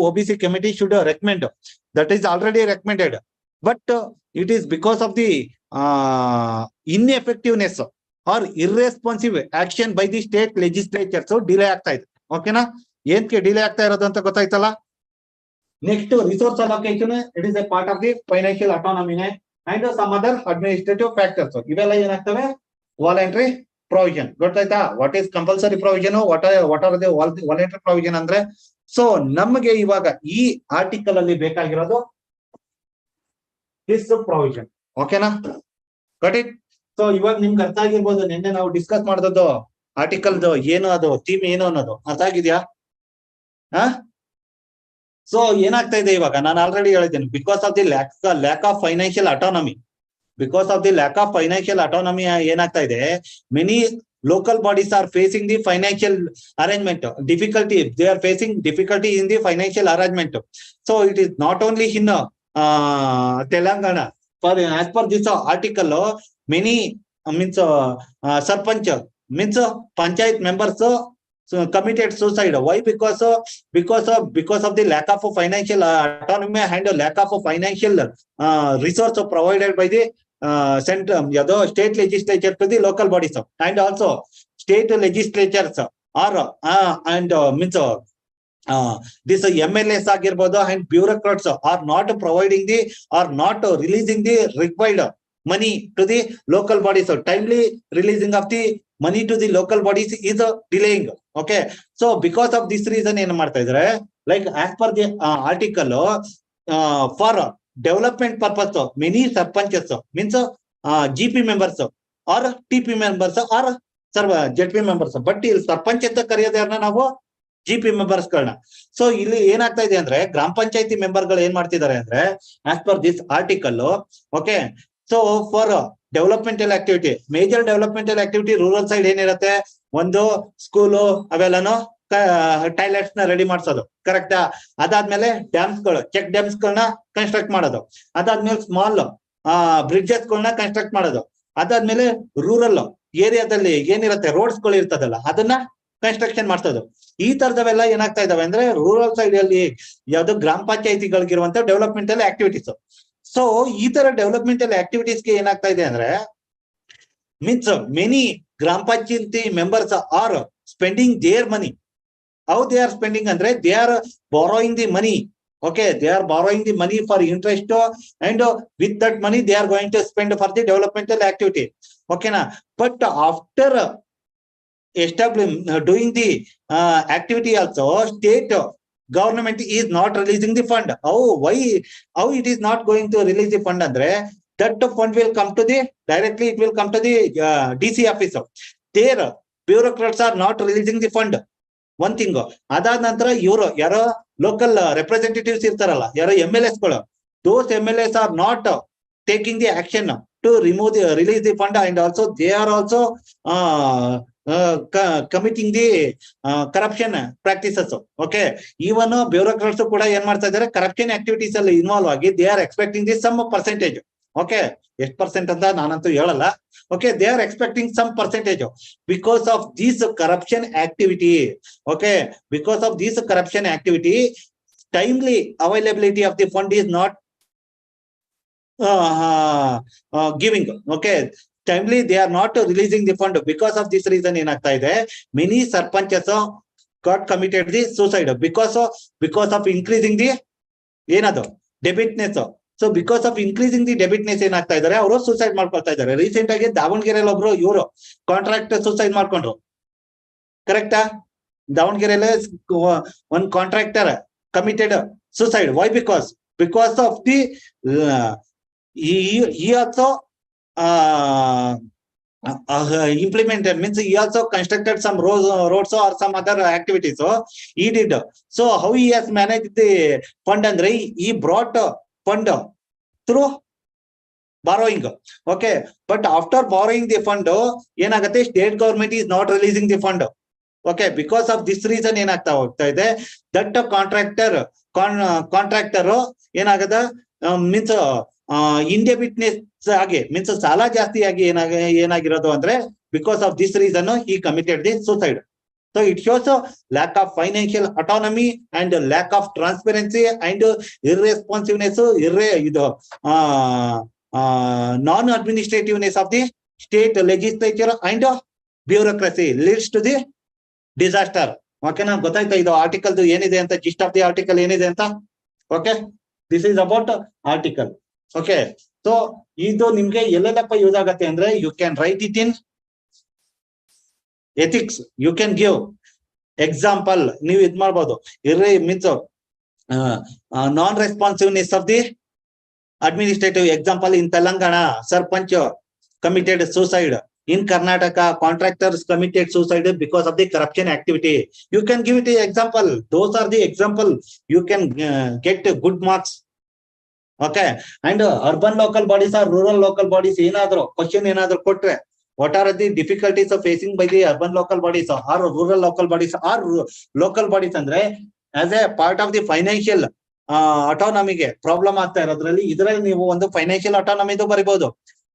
[SPEAKER 1] OBC committee should recommend. That is already recommended. But it is because of the ineffectiveness or irresponsive action by the state legislature, so delay ಆಗ್ತಾ ಇದೆ. ಓಕೆನಾ? ಏನಕ್ಕೆ delay ಆಗ್ತಾ ಇರೋದು ಅಂತ ಗೊತ್ತಾಯ್ತಲ್ಲ. Next, resource allocation, it is a part of the financial ಅಟಾನಮಿನೇ and some other administrative factors. ಇವೆಲ್ಲ ಏನಾಗ್ತವೆ? Voluntary provision. ಗೊತ್ತಾಯ್ತಾ? What is compulsory provision, what are the voluntary provision ಅಂದ್ರೆ. ಸೊ ನಮಗೆ ಇವಾಗ ಈ ಆರ್ಟಿಕಲ್ ಅಲ್ಲಿ ಬೇಕಾಗಿರೋದು ದಿಸ್ ಪ್ರೊವಿಷನ್. ಓಕೆನಾ? ಗಟ್ ಇಟ್? ಸೊ ಇವಾಗ ನಿಮ್ಗೆ ಅರ್ಥ ಆಗಿರ್ಬೋದು, ನಿನ್ನೆ ನಾವು ಡಿಸ್ಕಸ್ ಮಾಡಿದ್ದು ಆರ್ಟಿಕಲ್ ಏನು, ಅದು ಥೀಮ್ ಏನು ಅನ್ನೋದು ಅರ್ಥ ಆಗಿದ್ಯಾ? ಸೊ ಏನಾಗ್ತಾ ಇದೆ ಇವಾಗ, ನಾನು ಆಲ್ರೆಡಿ ಹೇಳಿದ್ದೇನೆ, because of the lack of financial autonomy, ಏನಾಗ್ತಾ ಇದೆ, many local bodies are facing the financial arrangement difficulty. They are facing difficulty in the financial arrangement. So it is not only in Telangana. As per this article, many means sarpanch means panchayat members committed suicide. Why? Because of the lack of financial autonomy and lack of financial resource provided by the state legislature to the local bodies, and also state legislatures are and means this MLAs agirbodu and bureaucrats are not providing the or not releasing the required money to the local bodies. So timely releasing of the money to the local bodies is delaying. Okay, so because of this reason ಏನು ಮಾಡ್ತಾ ಇದ್ದಾರೆ, like as per the article for development purpose many sarpanches means GP members or TP members or ZP members, but ಇಲ್ಲಿ ಸರ್ಪಂಚ್ ಅಂತ ಕರೆಯೋದನ್ನ ನಾವು GP members ಗಳನ್ನ. So ಇಲ್ಲಿ ಏನಾಗ್ತಾ ಇದೆ ಅಂದ್ರೆ ಗ್ರಾಮ ಪಂಚಾಯತಿ ಮೆಂಬರ್ ಗಳು ಏನ್ ಮಾಡ್ತಿದ್ದಾರೆ ಅಂದ್ರೆ as per this article. Okay, so for developmental activity, major developmental activity rural side ಏನಿರುತ್ತೆ, ಒಂದು ಸ್ಕೂಲು ಅವೆಲ್ಲಾನು ಟಾಯ್ಲೆಟ್ಸ್ ನ ರೆಡಿ ಮಾಡ್ಸೋದು, ಕರೆಕ್ಟಾ. ಅದಾದ್ಮೇಲೆ ಡ್ಯಾಮ್ಸ್ ಗಳು, ಚೆಕ್ ಡ್ಯಾಮ್ಸ್ ಗಳನ್ನ ಕನ್ಸ್ಟ್ರಕ್ಟ್ ಮಾಡೋದು, ಅದಾದ್ಮೇಲೆ ಸ್ಮಾಲ್ ಬ್ರಿಡ್ಜಸ್ ಗಳನ್ನ ಕನ್ಸ್ಟ್ರಕ್ಟ್ ಮಾಡೋದು, ಅದಾದ್ಮೇಲೆ ರೂರಲ್ ಏರಿಯಾದಲ್ಲಿ ಏನಿರುತ್ತೆ ರೋಡ್ಸ್ ಗಳು ಇರ್ತದಲ್ಲ ಅದನ್ನ ಕನ್ಸ್ಟ್ರಕ್ಷನ್ ಮಾಡ್ಸೋದು. ಈ ತರದವೆಲ್ಲ ಏನಾಗ್ತಾ ಇದಾವೆ ಅಂದ್ರೆ ರೂರಲ್ ಸೈಡ್ ಅಲ್ಲಿ ಯಾವ್ದು ಗ್ರಾಮ ಪಂಚಾಯತಿಗಳಿಗಿರುವಂತ ಡೆವಲಪ್ಮೆಂಟಲ್ ಆಕ್ಟಿವಿಟೀಸ್. ಸೊ ಈ ತರ ಡೆವಲಪ್ಮೆಂಟಲ್ ಆಕ್ಟಿವಿಟೀಸ್ಗೆ ಏನಾಗ್ತಾ ಇದೆ ಅಂದ್ರೆ means many grama panchayati members are spending their money. How they are spending ಅಂದ್ರೆ they are borrowing the money. Okay, they are borrowing the money for interest and with that money they are going to spend for the developmental activity. Okay na, but after doing the activity also state government is not releasing the fund. How it is not going to release the fund andre that fund will come to the directly, it will come to the DC office. Their bureaucrats are not releasing the fund. One thing. ಅದಾದ ನಂತರ ಇವರು ಯಾರೋ local representatives ಇರ್ತಾರಲ್ಲ, ಯಾರೋ MLAs ಗಳು, those MLAs are not taking the action to release the fund, and also they are also committing the corruption practices. Okay, even bureaucrats ಕೂಡ ಏನ್ ಮಾಡ್ತಾ ಇದ್ದಾರೆ, ಕರಪ್ಷನ್ ಆಕ್ಟಿವಿಟೀಸ್ ಅಲ್ಲಿ ಇನ್ವಾಲ್ವ್ ಆಗಿ they are expecting the some percentage. Okay, ಎಷ್ಟು percent ಅಂತ ನಾನಂತೂ ಹೇಳಲ್ಲ. Okay, they are expecting some percentage because of this corruption activity. Okay, because of this corruption activity, timely availability of the fund is not giving. Okay, timely they are not releasing the fund. Because of this reason ಏನಾಗ್ತಾ ಇದೆ, many sarpanches got committed the suicide because of increasing the ಏನದು debitness. So because of increasing the debitness ಏನಾಗ್ತಾ ಇದಾರೆ, ಅವರು suicide ಮಾಡ್ಕೊಳ್ತಾ ಇದ್ದಾರೆ. Recent ಆಗಿ ದಾವಣಗೆರೆಯಲ್ಲಿ ಒಬ್ರು ಇವರು ಕಾಂಟ್ರಾಕ್ಟ್ ಸೂಸೈಡ್ ಮಾಡ್ಕೊಂಡ್ರು, ಕರೆಕ್ಟಾ. ದಾವಣಗೆರೆಯಲ್ಲಿ ಒಂದು contractor committed suicide. Why? Because of the he also implemented, means he also constructed some roads or some other activities. So he did. So how he has managed the fund andre he brought fund through borrowing. Okay, but after borrowing the fund ಏನಾಗುತ್ತೆ, state government is not releasing the fund. Okay, because of this reason ಏನಾಗ್ತಾ ಹೋಗ್ತಾ ಇದೆ, that contractor ಏನಾಗದ means ಇಂಡೆಬಿಟ್ನೆಸ್ ಆಗಿ, means ಸಾಲ ಜಾಸ್ತಿ ಆಗಿ ಏನಾಗಿರೋದು ಅಂದ್ರೆ because of this reason he committed the suicide. So it shows a lack of financial autonomy and a lack of transparency and irresponsiveness, non-administrativeness of the state legislature and bureaucracy leads to the disaster. Okay, na ಗೊತ್ತಾಯ್ತಾ ಇದು article ಏನಿದೆ ಅಂತ, gist of the article ಏನಿದೆ ಅಂತ. Okay, this is about article. Okay, so ಇದು ನಿಮ್ಗೆ ಎಲ್ಲೆಲ್ಲಪ್ಪ use ಆಗತ್ತೆ ಅಂದ್ರೆ you can write it in ethics. You can give example, ನೀವು ಇದ್ ಮಾಡ್ಬೋದು. Means non responsiveness of the administrative. Example, in Telangana sarpanch committed suicide, in Karnataka contractors committed suicide because of the corruption activity. You can give it an example. Those are the example you can get good marks. Okay, and urban local bodies or rural local bodies ಏನಾದ್ರು question ಏನಾದ್ರು ಕೊಟ್ರೆ, what are the difficulties of facing by the urban local bodies or rural local bodies or local bodies ಅಂದ್ರೆ as a part of the financial autonomy problem ಆಗ್ತಾ ಇರೋದ್ರಲ್ಲಿ ಇದರಲ್ಲಿ ನೀವು ಒಂದು financial ಆಟೋನಮಿದು ಬರಿಬಹುದು,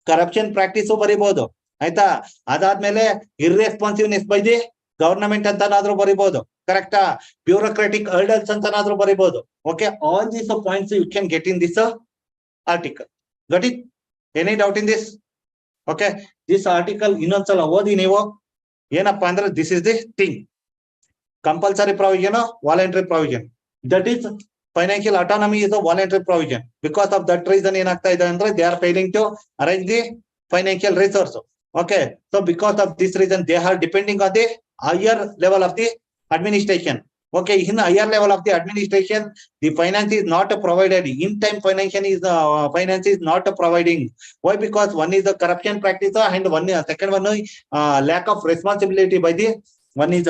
[SPEAKER 1] ಕರಪ್ಷನ್ ಪ್ರಾಕ್ಟೀಸು ಬರಿಬಹುದು, ಆಯ್ತಾ. ಅದಾದ್ಮೇಲೆ ಇರ್ರೆಸ್ಪಾನ್ಸಿವ್ನೆಸ್ ಬೈ ದಿ ಗವರ್ನಮೆಂಟ್ ಅಂತನಾದ್ರೂ ಬರಿಬಹುದು, ಕರೆಕ್ಟಾ. ಬ್ಯೂರೋಕ್ರಾಟಿಕ್ ಹರ್ಡಲ್ಸ್ ಅಂತನಾದ್ರೂ ಬರಿಬಹುದು. Okay, all these points you can get in this article. Got it? Any doubt in this? Okay, this article ಇನ್ನೊಂದ್ಸಲ ಓದಿ ನೀವು. ಏನಪ್ಪಾ ಅಂದ್ರೆ this is the thing, compulsory provision, voluntary provision. That is financial autonomy is a voluntary provision. Because of that reason ಏನಾಗ್ತಾ ಇದೆ ಅಂದ್ರೆ they are failing to arrange the financial resource. Okay, so because of this reason they are depending on the higher level of the administration. Okay, in higher level of the administration the finance is not provided in time. Finance is not providing. Why? Because one is the corruption practice and one second one lack of responsibility by the one is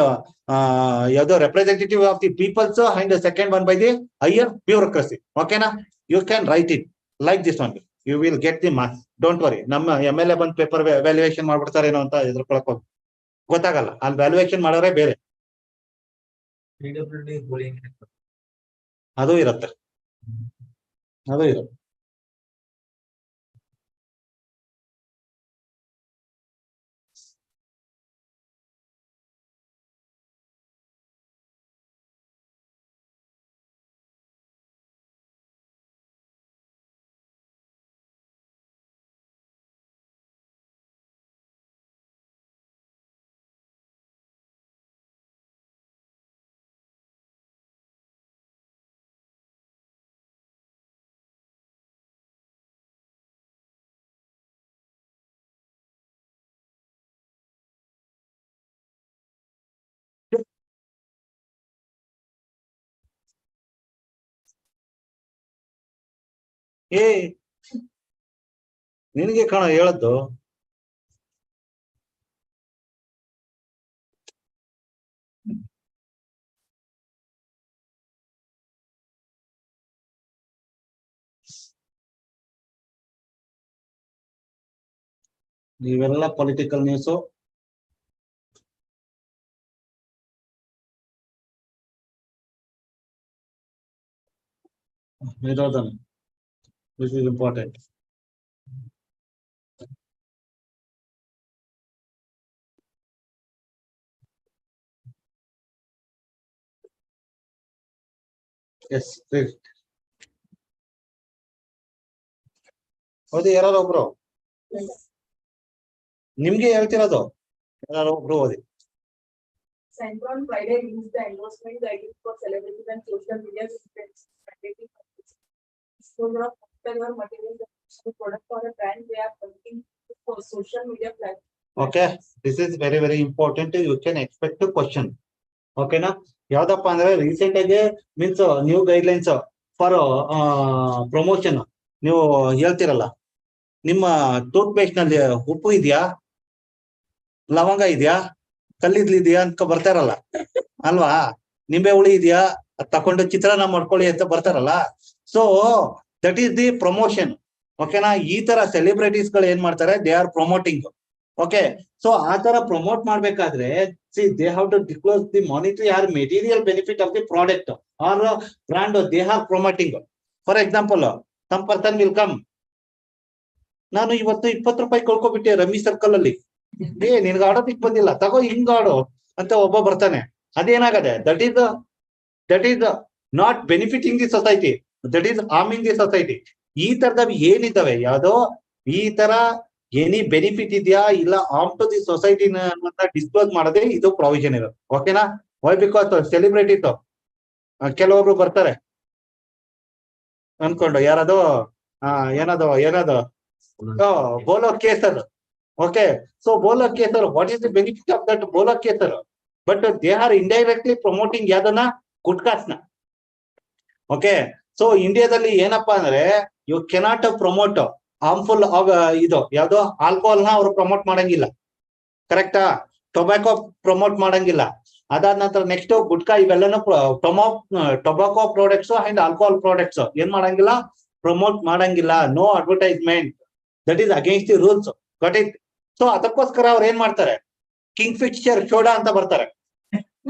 [SPEAKER 1] the representative of the people, so and the second one by the higher bureaucracy. Okay na, you can write it like this one, you will get the marks. Don't worry. ನಮ್ಮ MLA ಬಂದ್ paper valuation ಮಾಡ್ಬಿಡ್ತಾರೇನೋ ಅಂತ ಎದುರ್ಕೊಳಕ್ ಹೋಗಿ ಗೊತ್ತಾಗಲ್ಲ. ಅಲ್ಲಿ valuation ಮಾಡೋರೇ ಬೇರೆ, ಅದು ಇರುತ್ತೆ, ಅದು ಇರುತ್ತೆ. ಏ ನಿನಗೆ ಕಾಣ ಹೇಳದ್ದು, ನೀವೆಲ್ಲ ಪೊಲಿಟಿಕಲ್ ನ್ಯೂಸು ವಿರೋಧನ. This is important. Yes, please. ಓದಿ ಯಾರು ಒಬ್ರು, ನಿಮ್ಗೆ ಹೇಳ್ತಿರೋದು ಯಾರು ಒಬ್ರು ಓದಿ.
[SPEAKER 2] Center on Friday released the endorsement guidelines for celebrities and social media influencers mandating disclosure of content materials and product for a brand they are working for social media platforms.
[SPEAKER 1] Okay, this is very very important. You can expect a question. Okay na, ಯಾವ್ದಪ್ಪ ಅಂದ್ರೆ recent ಆಗಿ means new guidelines for promotion. ನೀವು ಹೇಳ್ತಿರಲ್ಲ, ನಿಮ್ಮ tooth paste ನಲ್ಲಿ ಉಪ್ಪು ಇದೆಯಾ, ಲವಂಗ ಇದೆಯಾ, ಕಲ್ಲಿದ್ಲಿದ್ಯಾ ಅಂತ ಬರ್ತಾರಲ್ಲ ಅಲ್ವಾ, ನಿಂಬೆ ಹುಳಿ ಇದೆಯಾ ತಕೊಂಡು ಚಿತ್ರಾನ್ನ ಮಾಡ್ಕೊಳ್ಳಿ ಅಂತ ಬರ್ತಾರಲ್ಲ. So that is the promotion. ಓಕೆನಾ, ಈ ತರ ಸೆಲೆಬ್ರಿಟೀಸ್ ಗಳು ಏನ್ ಮಾಡ್ತಾರೆ, they are promoting. Okay, so ಆ ತರ ಪ್ರಮೋಟ್ ಮಾಡ್ಬೇಕಾದ್ರೆ see they have to disclose the monetary or material benefit of the product or brand they are promoting. For example, some person will come, ನಾನು ಇವತ್ತು 20 ರೂಪಾಯಿ ಕಳ್ಕೊಬಿಟ್ಟೆ rummy circle ಅಲ್ಲಿ, ನಿನ್ಗೆ ಆಡೋದಿಕ್ ಬಂದಿಲ್ಲ, ತಗೋ ಹಿಂಗ ಆಡೋ ಅಂತ ಒಬ್ಬ ಬರ್ತಾನೆ. ಅದೇನಾಗದೆ, that is not benefiting the society, that is harming the society. ಈ ತರದವ್ ಏನಿದ್ದಾವೆ, ಯಾವ್ದೋ ಈ ತರ ಎನಿ ಬೆನಿಫಿಟ್ ಇದೆಯಾ ಇಲ್ಲ ಆಮ್ ಟು ದಿ ಸೊಸೈಟಿ ಅನ್ನೋದನ್ನ ಡಿಸ್ಕ್ಲೋಸ್ ಮಾಡೋದೇ ಇದು ಪ್ರಾವಿಷನ್ ಇರೋದು. ಓಕೆನಾ, ವೈ ಬಿಕಾಸ್ ಸೆಲೆಬ್ರಿಟೀಸ್ ಕೆಲವೊಬ್ರು ಬರ್ತಾರೆ ಅನ್ಕೊಂಡು, ಯಾರದು ಏನದು ಬೋಲೋ ಕೇಸರ್. ಓಕೆ, ಸೊ ಬೋಲೋ ಕೇಸರ್, what is the benefit of that ಬೋಲೋ ಕೇಸರ್? But they are indirectly promoting ಯಾವ್ದನ್ನ, ಗುಟ್ಕಾಸ್ನ. ಓಕೆ, ಸೊ ಇಂಡಿಯಾದಲ್ಲಿ ಏನಪ್ಪಾ ಅಂದ್ರೆ ಯು ಕೆನಾಟ್ ಪ್ರಮೋಟ್ ಹಾರ್ಮ್ಫುಲ್ ಇದು ಯಾವ್ದೋ ಆಲ್ಕೋಹಾಲ್ ನ ಅವ್ರು ಪ್ರಮೋಟ್ ಮಾಡಂಗಿಲ್ಲ, ಕರೆಕ್ಟಾ. ಟೊಬ್ಯಾಕೋ ಪ್ರಮೋಟ್ ಮಾಡಂಗಿಲ್ಲ. ಅದಾದ ನಂತರ ನೆಕ್ಸ್ಟ್ ಗುಟ್ಕಾ, ಇವೆಲ್ಲನೂ tobacco products and alcohol products ಏನ್ ಮಾಡಂಗಿಲ್ಲ, ಪ್ರಮೋಟ್ ಮಾಡಂಗಿಲ್ಲ. No advertisement, that is against the rules. Got it? So ಅದಕ್ಕೋಸ್ಕರ ಅವ್ರು ಏನ್ ಮಾಡ್ತಾರೆ, ಕಿಂಗ್ ಫಿಶರ್ ಸೋಡಾ ಅಂತ ಬರ್ತಾರೆ,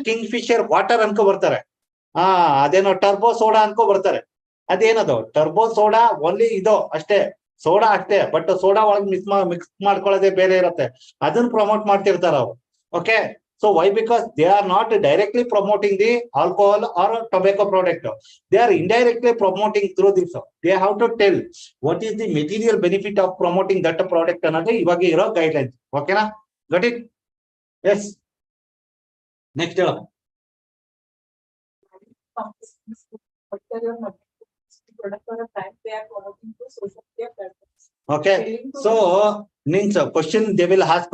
[SPEAKER 1] ಕಿಂಗ್ ಫಿಶರ್ ವಾಟರ್ ಅನ್ಕೋ ಬರ್ತಾರೆ, ಅದೇನೋ ಟರ್ಬೋ ಸೋಡಾ ಅನ್ಕೋ ಬರ್ತಾರೆ. ಅದೇನದು ಟರ್ಬೋ ಸೋಡಾ ಓನ್ಲಿ ಇದು ಅಷ್ಟೇ, ಸೋಡಾ ಅಷ್ಟೇ, ಬಟ್ ಸೋಡಾ ಒಳಗೆ ಮಿಕ್ಸ್ ಮಾಡ್ಕೊಳ್ಳೋದೇ ಬೇರೆ ಇರುತ್ತೆ, ಅದನ್ನ ಪ್ರಮೋಟ್ ಮಾಡ್ತಿರ್ತಾರ ಅವ್ರು. Okay, so why? Because they are not directly promoting the alcohol or tobacco product, they are indirectly promoting through this. They have to tell what is the material benefit of promoting that product ಅನ್ನೋದು ಇವಾಗ ಇರೋ guidelines. ಓಕೆನಾ, got it? Yes, next ಹೇಳ.
[SPEAKER 2] Product or a brand they are promoting to social media platforms.
[SPEAKER 1] Okay, so means question they will ask,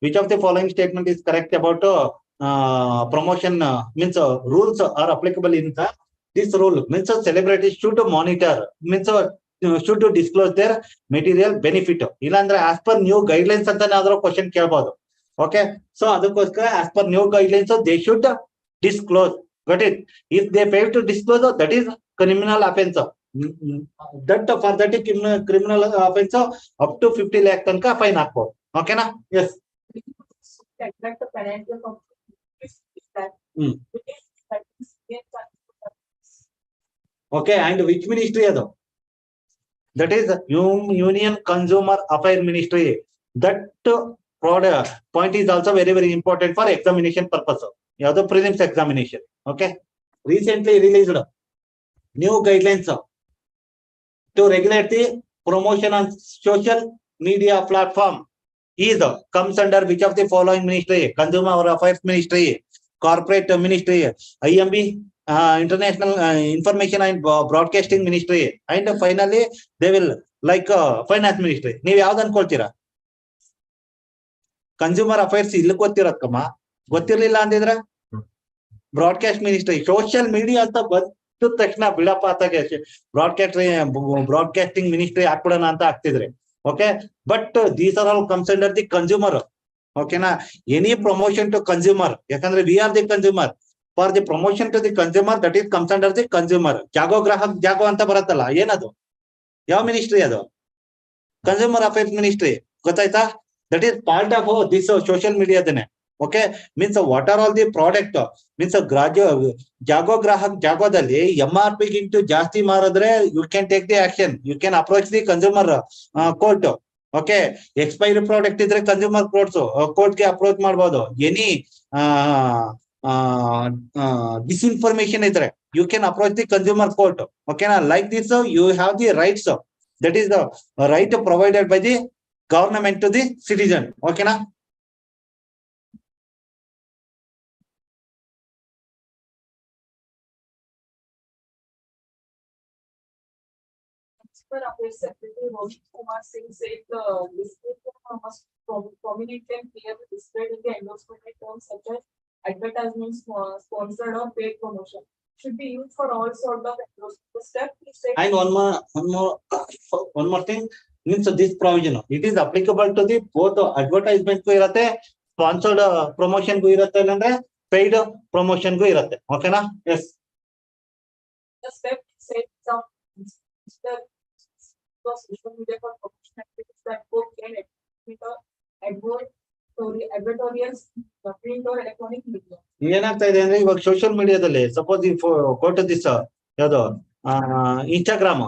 [SPEAKER 1] which of the following statement is correct about promotion, means rules are applicable in this rule. Means celebrities should monitor, means should disclose their material benefit. ಇಲ್ಲಾಂದ್ರೆ as per new guidelines ಅಂತ ಏನಾದ್ರು question ಕೇಳಬಹುದು. Okay, so ಅದಕ್ಕೋಸ್ಕರ as per new guidelines they should disclose. Got it? If they fail to disclose, that is criminal offense. That for that criminal offense up to 50 lakh ತನಕ fine ಹಾಕ್ಬೋದು. ಓಕೆನಾ? S.
[SPEAKER 2] Attract the financial
[SPEAKER 1] Okay, and which ministry ಅದು? That is Union Consumer Affairs Ministry. That point is also very very important for examination purpose. ಯಾವುದು prelims examination. Okay, recently released new guidelines to regulate the promotion on social media platform is comes under which of the following ministry? Consumer Affairs Ministry, Corporate Ministry, IMB, International Information and Broadcasting Ministry, and finally they will like Finance Ministry. ನೀವು ಯಾವ್ದು ಅನ್ಕೊಳ್ತೀರಾ? Consumer affairs ಇಲ್ಲಿ ಗೊತ್ತಿರಕ್ಕಮ್ಮ, ಗೊತ್ತಿರ್ಲಿಲ್ಲ ಅಂದಿದ್ರೆ broadcast ministry. Social media ಅಂತ ಬಂದ ತಕ್ಷಣ ಬಿಡಪ್ಪ ಆತಾಗೆ broadcasting ministry ಹಾಕ್ಬಿಡೋಣ ಅಂತ ಆಗ್ತಿದ್ರೆ. Okay, but these are all comes under the consumer. ಓಕೆನಾ, ಎನಿ ಪ್ರಮೋಷನ್ ಟು ಕನ್ಸ್ಯೂಮರ್, ಯಾಕಂದ್ರೆ we are the consumer. For the promotion to the consumer, that is comes under the consumer. Jago Grahak Jago ಅಂತ ಬರುತ್ತಲ್ಲ, ಏನದು? ಯಾವ ministry ಅದು? Consumer affairs ministry. ಗೊತ್ತಾಯ್ತಾ? That is part of this social ಮೀಡಿಯಾದನೆ. Okay, means what are all the product, means Jago Grahak ಜಾಗೋದಲ್ಲಿ MRP ಗಿಂತ ಜಾಸ್ತಿ ಮಾರಿದ್ರೆ you can take the action, you can approach the consumer court. Okay, expiry product ಇದ್ರೆ consumer ಕೋರ್ಟ್ಗೆ approach ಮಾಡಬಹುದು. Any disinformation ಇದ್ರೆ you can approach the consumer court. ಓಕೆನಾ, like this you have the rights, that is the right provided by the government to the citizen. ಓಕೆನಾ?
[SPEAKER 2] Secretary Rohit Kumar Singh said the disclaimer must prominently and clearly displayed in the endorsement terms such as advertisements, sponsored or paid promotion should be used for all sort of endorsement. Step he said. And
[SPEAKER 1] one more thing, means this provision it is applicable to the both advertisement ಗೂ ಇರುತ್ತೆ, sponsored promotion ಗೂ ಇರುತ್ತೆ, ಅಂದ್ರೆ paid promotion ಗೂ ಇರುತ್ತೆ. ಓಕೆನಾ? S.
[SPEAKER 2] The step said some social media for promotion activities that both can advertorials, print or electronic media. ಏನಾಗ್ತಾ ಇದೆ ಅಂದ್ರೆ ಇವಾಗ ಸೋಷಿಯಲ್ ಮೀಡಿಯಾದಲ್ಲಿ ಸಪೋಸ್ ಗೋ ಟು ದಿಸ್ ಯಾವ್ದು ಇನ್ಸ್ಟಾಗ್ರಾಮ್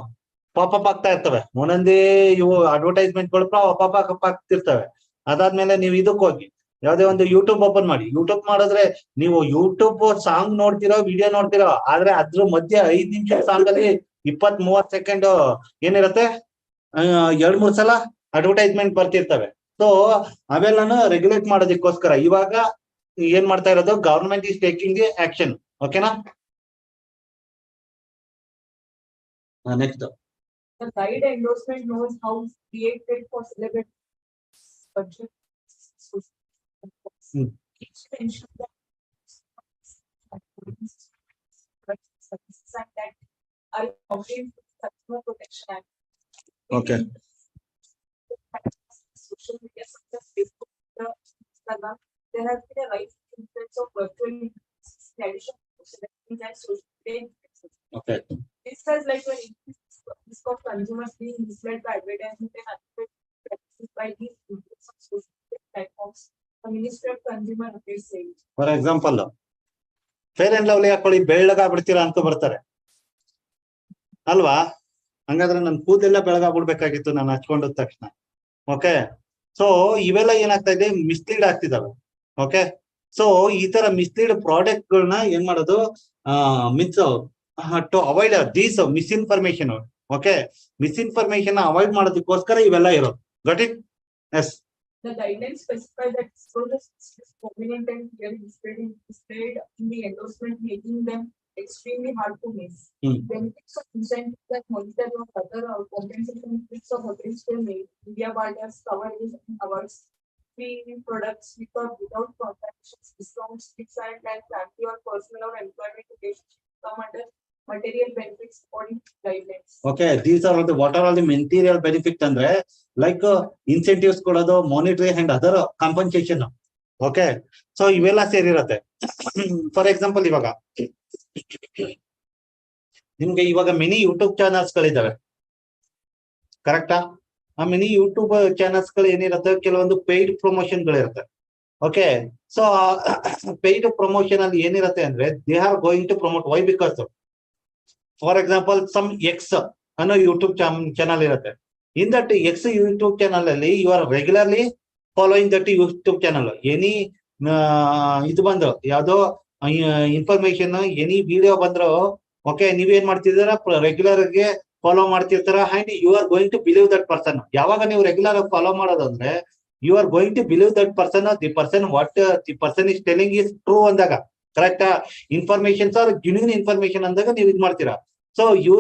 [SPEAKER 2] ಪಾಪಪ್ ಆಗ್ತಾ ಇರ್ತವೆ, ಒಂದೊಂದೇ ಇವು ಅಡ್ವರ್ಟೈಸ್ಮೆಂಟ್ಗಳು ಪಾಪಪ್ ಆಗ್ತಿರ್ತವೆ. ಅದಾದ್ಮೇಲೆ ನೀವು ಇದಕ್ಕೆ ಹೋಗಿ ಯಾವ್ದೇ ಒಂದು ಯೂಟ್ಯೂಬ್ ಓಪನ್ ಮಾಡಿ, ಯೂಟ್ಯೂಬ್ ಮಾಡಿದ್ರೆ ನೀವು ಯೂಟ್ಯೂಬ್ ಸಾಂಗ್ ನೋಡ್ತಿರೋ, ವಿಡಿಯೋ ನೋಡ್ತಿರೋ, ಆದ್ರೆ ಅದ್ರ ಮಧ್ಯೆ 5 ನಿಮಿಷ ಸಾಂಗ್ ಅಲ್ಲಿ 20-30 ಸೆಕೆಂಡ್ ಏನಿರುತ್ತೆ, 2-3 ಸಲ ಅಡ್ವರ್ಟೈಸ್ಮೆಂಟ್ ಬರ್ತಿರ್ತವೆ. ಸೊ ಅವೆಲ್ಲಾನು ರೆಗ್ಯುಲೇಟ್ ಮಾಡೋದಕ್ಕೋಸ್ಕರ ಇವಾಗ ಏನ್ ಮಾಡ್ತಾ ಇರೋದು, government is taking the action. ಓಕೆನಾ? Next. The guide endorsement knows how created for celebrities budget. Ensure that that are obtained customer protection act.
[SPEAKER 1] Okay.
[SPEAKER 2] Social media such as Facebook, Instagram, there has been a rise in influence of virtual in addition to celebrities and social media.
[SPEAKER 1] Okay.
[SPEAKER 2] This has led to an increase risk of consumers being misled by advertisement and unfair practices by these influencers on social media platforms. The Ministry of Consumer Affairs said.
[SPEAKER 1] For example, fair and lovely ಹಾಕೊಳ್ಳಿ ಬೆಳ್ಳಗಾಗ್ಬಿಡ್ತೀರಾ ಅಂತ ಬರ್ತಾರೆ ಅಲ್ವಾ? ಹಂಗಾದ್ರೆ ನನ್ ಕೂದಲೆಲ್ಲ ಬೆಳಗಾಗ್ಬಿಡ್ಬೇಕಾಗಿತ್ತು ನಾನು ಹಚ್ಕೊಂಡ ತಕ್ಷಣ. Okay, so ಇವೆಲ್ಲ ಏನಾಗ್ತಾ ಇದೆ, ಮಿಸ್ಲೀಡ್ ಆಗ್ತಿದಾವೆ. ಓಕೆ, ಸೊ ಈ ತರ ಮಿಸ್ಲೀಡ್ ಪ್ರಾಡಕ್ಟ್ ಗಳನ್ನ ಏನ್ ಮಾಡೋದು, means to avoid these misinformation. Okay, misinformation avoid ಮಾಡೋದಕ್ಕೋಸ್ಕರ ಇವೆಲ್ಲ ಇರೋದು. Got it? Yes.
[SPEAKER 2] The guidelines specify that disclosures is prominent and clearly displayed in the endorsement, making them extremely hard to miss. Benefits of incentives that monitor or other compensation benefits of agreements to media buyers, coverage and awards, free products with or without transactions, discounts, fixed and family or personal or employment relationships come under material benefits according to guidelines.
[SPEAKER 1] Okay, these are the what are all the material benefits ಅಂದ್ರೆ like incentives ಕೊಡೋದು, monetary and other compensation. Okay, so ಇವೆಲ್ಲ ಸೇರಿರತ್ತೆ. For example ಇವಾಗ ನಿಮ್ಗೆ ಇವಾಗ mini YouTube channels ಗಳಿದಾವೆ, ಕರೆಕ್ಟಾ? ಆ mini YouTube channels ಗಳು ಏನಿರುತ್ತೆ, ಕೆಲವೊಂದು ಪೇಯ್ಡ್ ಪ್ರಮೋಷನ್ ಗಳಿರುತ್ತೆ. ಓಕೆ, ಸೊ ಪೇಯ್ಡ್ ಪ್ರಮೋಷನ್ ಅಲ್ಲಿ ಏನಿರುತ್ತೆ ಅಂದ್ರೆ they are going to promote. Why? Because for example some X ಅನ್ನೋ ಯೂಟ್ಯೂಬ್ ಚಾನಲ್ ಇರುತ್ತೆ. In that X YouTube channel ಅಲ್ಲಿ you are regularly following that YouTube channel. Any ಇದು ಬಂದು ಯಾವ್ದೋ ಇನ್ಫಾರ್ಮೇಶನ್, ಎನಿ ವಿಡಿಯೋ ಬಂದ್ರು, ಓಕೆ, ನೀವೇನ್ ಮಾಡ್ತಿದ್ದೀರಾ, ರೆಗ್ಯುಲರ್ ಗೆ ಫಾಲೋ ಮಾಡ್ತಿರ್ತಾರ. And you are going to believe that person. ಯಾವಾಗ ನೀವು ರೆಗ್ಯುಲರ್ ಆಗಿ ಫಾಲೋ ಮಾಡೋದಂದ್ರೆ you are going to believe that person. The person what the person is telling is true ಅಂದಾಗ, ಕರೆಕ್ಟಾ? ಇನ್ಫಾರ್ಮೇಶನ್ಸ್ ಆರ್ ಜಿನ್ಯೂನ್ ಇನ್ಫಾರ್ಮೇಶನ್ ಅಂದಾಗ ನೀವು ಇದ್ ಮಾಡ್ತೀರಾ. So you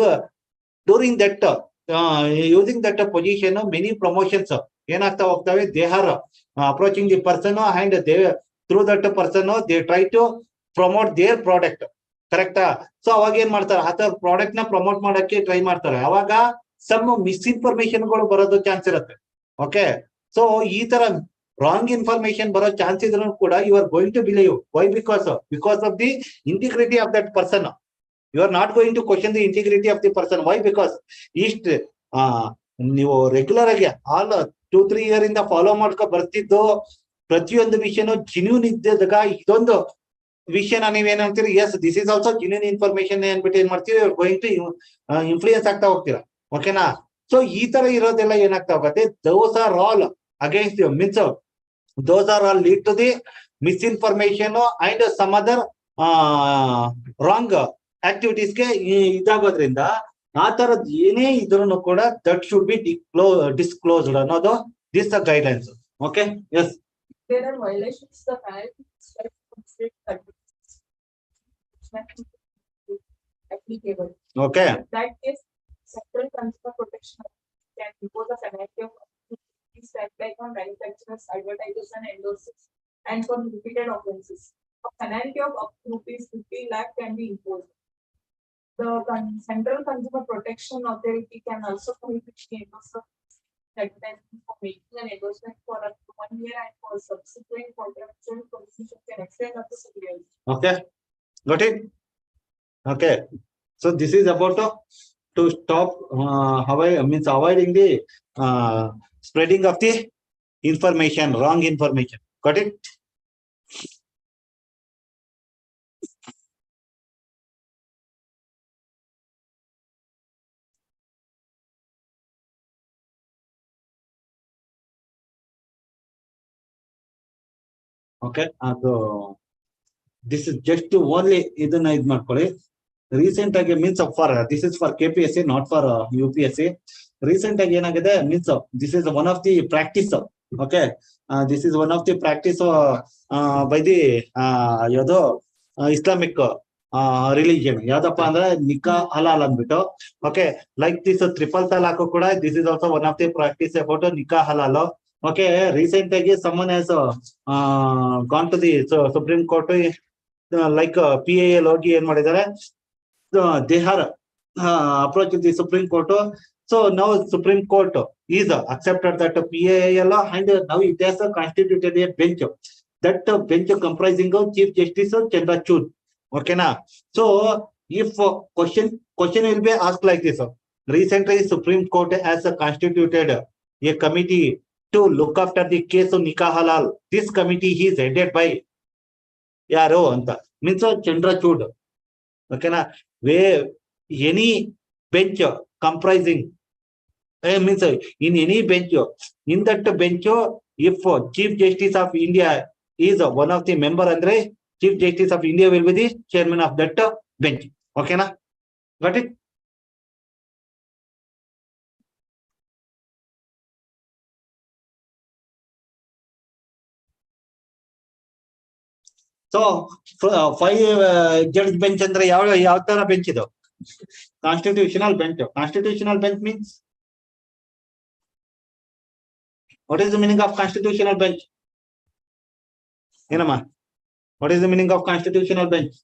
[SPEAKER 1] during that using that position many promotions ಏನಾಗ್ತಾ ಹೋಗ್ತವೆ, they are approaching the person and they through that person they try to promote their product. ಕರೆಕ್ಟಾ? So ಅವಾಗ ಏನ್ ಮಾಡ್ತಾರೆ, ಆ ತರ ಪ್ರಾಡಕ್ಟ್ ನ ಪ್ರಮೋಟ್ ಮಾಡಕ್ಕೆ ಟ್ರೈ ಮಾಡ್ತಾರೆ. ಅವಾಗ ಸಮ್ ಮಿಸ್ಇನ್ಫಾರ್ಮೇಶನ್ ಗಳು ಬರೋದು ಚಾನ್ಸ್ ಇರುತ್ತೆ. ಓಕೆ, ಸೊ ಈ ತರ ರಾಂಗ್ ಇನ್ಫಾರ್ಮೇಶನ್ ಬರೋ ಚಾನ್ಸ್ ಇದ್ರು ಕೂಡ you are going to believe. Why? Because of the integrity of that person. You are not going to question the integrity of the person. Why? Because ಇಷ್ಟ ನೀವು regular ಆಗಿ all 2-3 year ಇಂದ follow ಮಾಡ್ಕೊ ಬರ್ತಿದ್ದು ಪ್ರತಿಯೊಂದು ವಿಷಯನೂ genuine ಇದ್ದಾಗ ಇದೊಂದು ವಿಷಯನ ನೀವೇನ್ ಹೇಳ್ತೀರಿ, yes this is also genuine information ಅನ್ಬಿಟ್ಟು ಏನ್ ಮಾಡ್ತೀವಿ, ಗೋಯಿಂಗ್ ಟು ಇನ್ಫ್ಲೂಯೆನ್ಸ್ ಆಗ್ತಾ ಹೋಗ್ತೀರಾ. ಓಕೆನಾ? ಸೊ ಈ ತರ ಇರೋದೆಲ್ಲ ಏನಾಗ್ತಾ ಹೋಗುತ್ತೆ, those are all against you, means those are all lead to the misinformation and some other wrong activities ಗೆ ಇದಾಗೋದ್ರಿಂದ ಆ ತರದ್ ಏನೇ ಇದ್ರೂ ಕೂಡ ದಟ್ ಶುಡ್ ಬಿ ಡಿಸ್ಕ್ಲೋಸ್ಡ್ ಅನ್ನೋದು this the guidelines. Okay, yes.
[SPEAKER 2] There are violations the penalty applicable.
[SPEAKER 1] Okay.
[SPEAKER 2] That is Central Consumer Protection can impose a penalty of like on manufacturers, advertisers and endorses, and for repeated offences, a penalty of up to ₹50 lakh can be imposed. The Central Consumer Protection Authority can also prohibit the endorser advertising for making an endorsement for up to 1 year, and for subsequent contractual provisions can extend up to 6 years.
[SPEAKER 1] Okay, got it? Okay, so this is about to stop avoiding the spreading of the information, wrong information. Got it? Okay, this is just only ಇದನ್ನ ಇದು ಮಾಡ್ಕೊಳ್ಳಿ. Recent ಆಗಿ means for this is for KPSC, not for UPSC. Recent ಆಗಿ ಏನಾಗಿದೆ means this is one of the practice. Okay, this is one of the practice by the ಯಾವ್ದು Islamic religion. ಯಾವ್ದಪ್ಪ ಅಂದ್ರೆ ನಿಕಾ ಹಲಾಲ್ ಅಂದ್ಬಿಟ್ಟು. ಓಕೆ, ಲೈಕ್ ದಿಸ್ ಟ್ರಿಪಲ್ ತಲಾಕ್ ಕೂಡ this is also one of the practice about ನಿಕಾ ಹಲಾಲ್. ಓಕೆ, ರೀಸೆಂಟ್ ಆಗಿ someone has gone to the Supreme Court, like PAL ಹೋಗಿ ಏನ್ ಮಾಡಿದ್ದಾರೆ, they are approached the Supreme Court. So now Supreme Court is accepted that PAL, and now it has constituted a bench. That bench comprising of Chief Justice Chandrachud. Okay na? So if question will be asked like this: recently Supreme Court has constituted a committee to look after the case of Nikah Halal. This committee is headed by yaro anta, means Chandrachud. Okay na? Where any bench comprising means in any bench, in that bench, if Chief Justice of India is one of the member, andre Chief Justice of India will be the chairman of that bench. Okay na? Got it? So 5 judge bench andre ಯಾವ ತರ bench ಇದು? Constitutional bench. Constitutional bench means, what is the meaning of constitutional bench? Enama, what is the meaning of constitutional bench?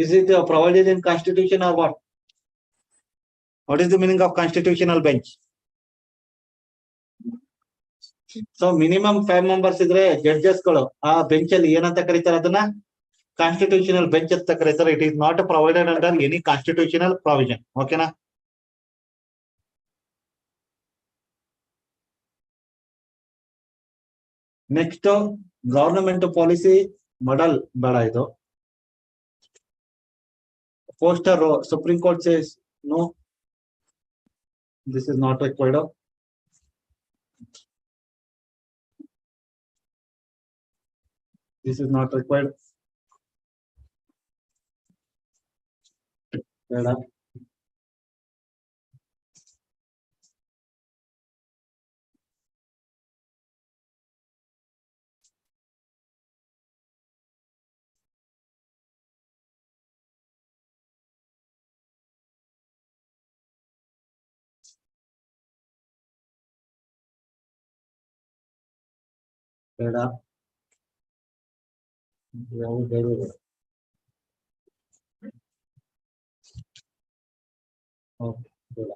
[SPEAKER 1] Is it provided in constitution or what? What is the meaning of constitutional bench? So minimum 5 members ಇದ್ರೆ judges ಗಳು ಆ bench ಅಲ್ಲಿ ಏನಂತ ಕರೀತಾರೆ ಅದನ್ನ? Constitutional bench ಅಂತ ಕರೀತಾರೆ. It is not provided under any constitutional provision. Okay na? Next, government policy model ಬೇಡ ಇದು. Poster row, Supreme Court says no, this is not required. This is not required. ಬೇಡ. ಬೇಡ. ಯಾವುದು ಬೇಡ. Okay, ಬೇಡ.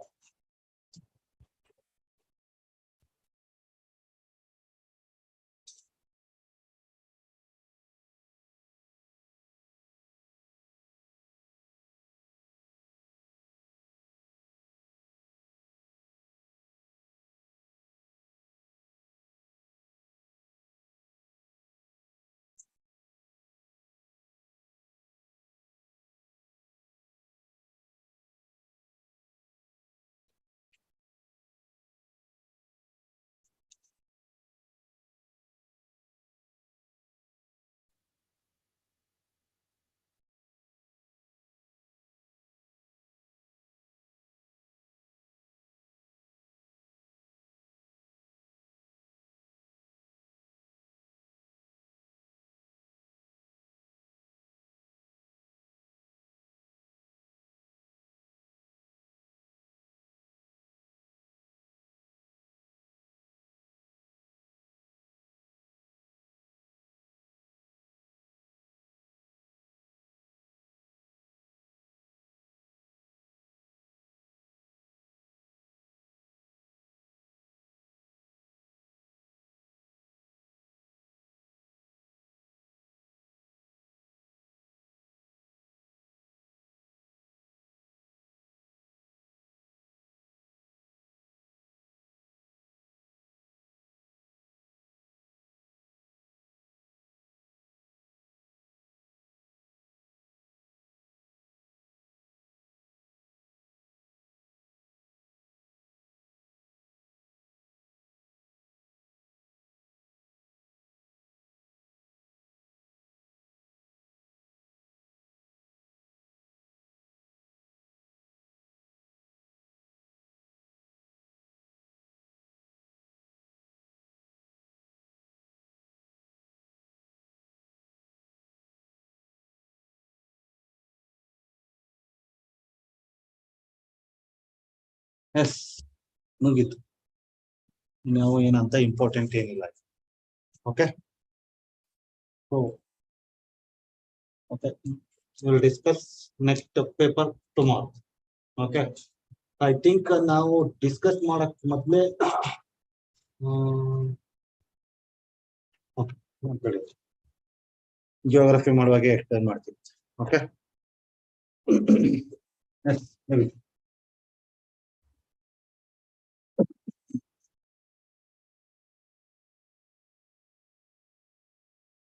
[SPEAKER 1] S, ಮುಗೀತು. ನಾವು ಏನಂತ ಇಂಪಾರ್ಟೆಂಟ್ ಏನಿಲ್ಲ. Okay, so okay, will discuss next paper tomorrow. Okay, I think ನಾವು ಡಿಸ್ಕಸ್ ಮಾಡಕ್ ಮೊದಲೇ ಜಿಯೋಗ್ರಫಿ ಮಾಡುವಾಗ ಎಕ್ಸ್ಪ್ಲೇನ್ ಮಾಡ್ತೀನಿ. Okay, S,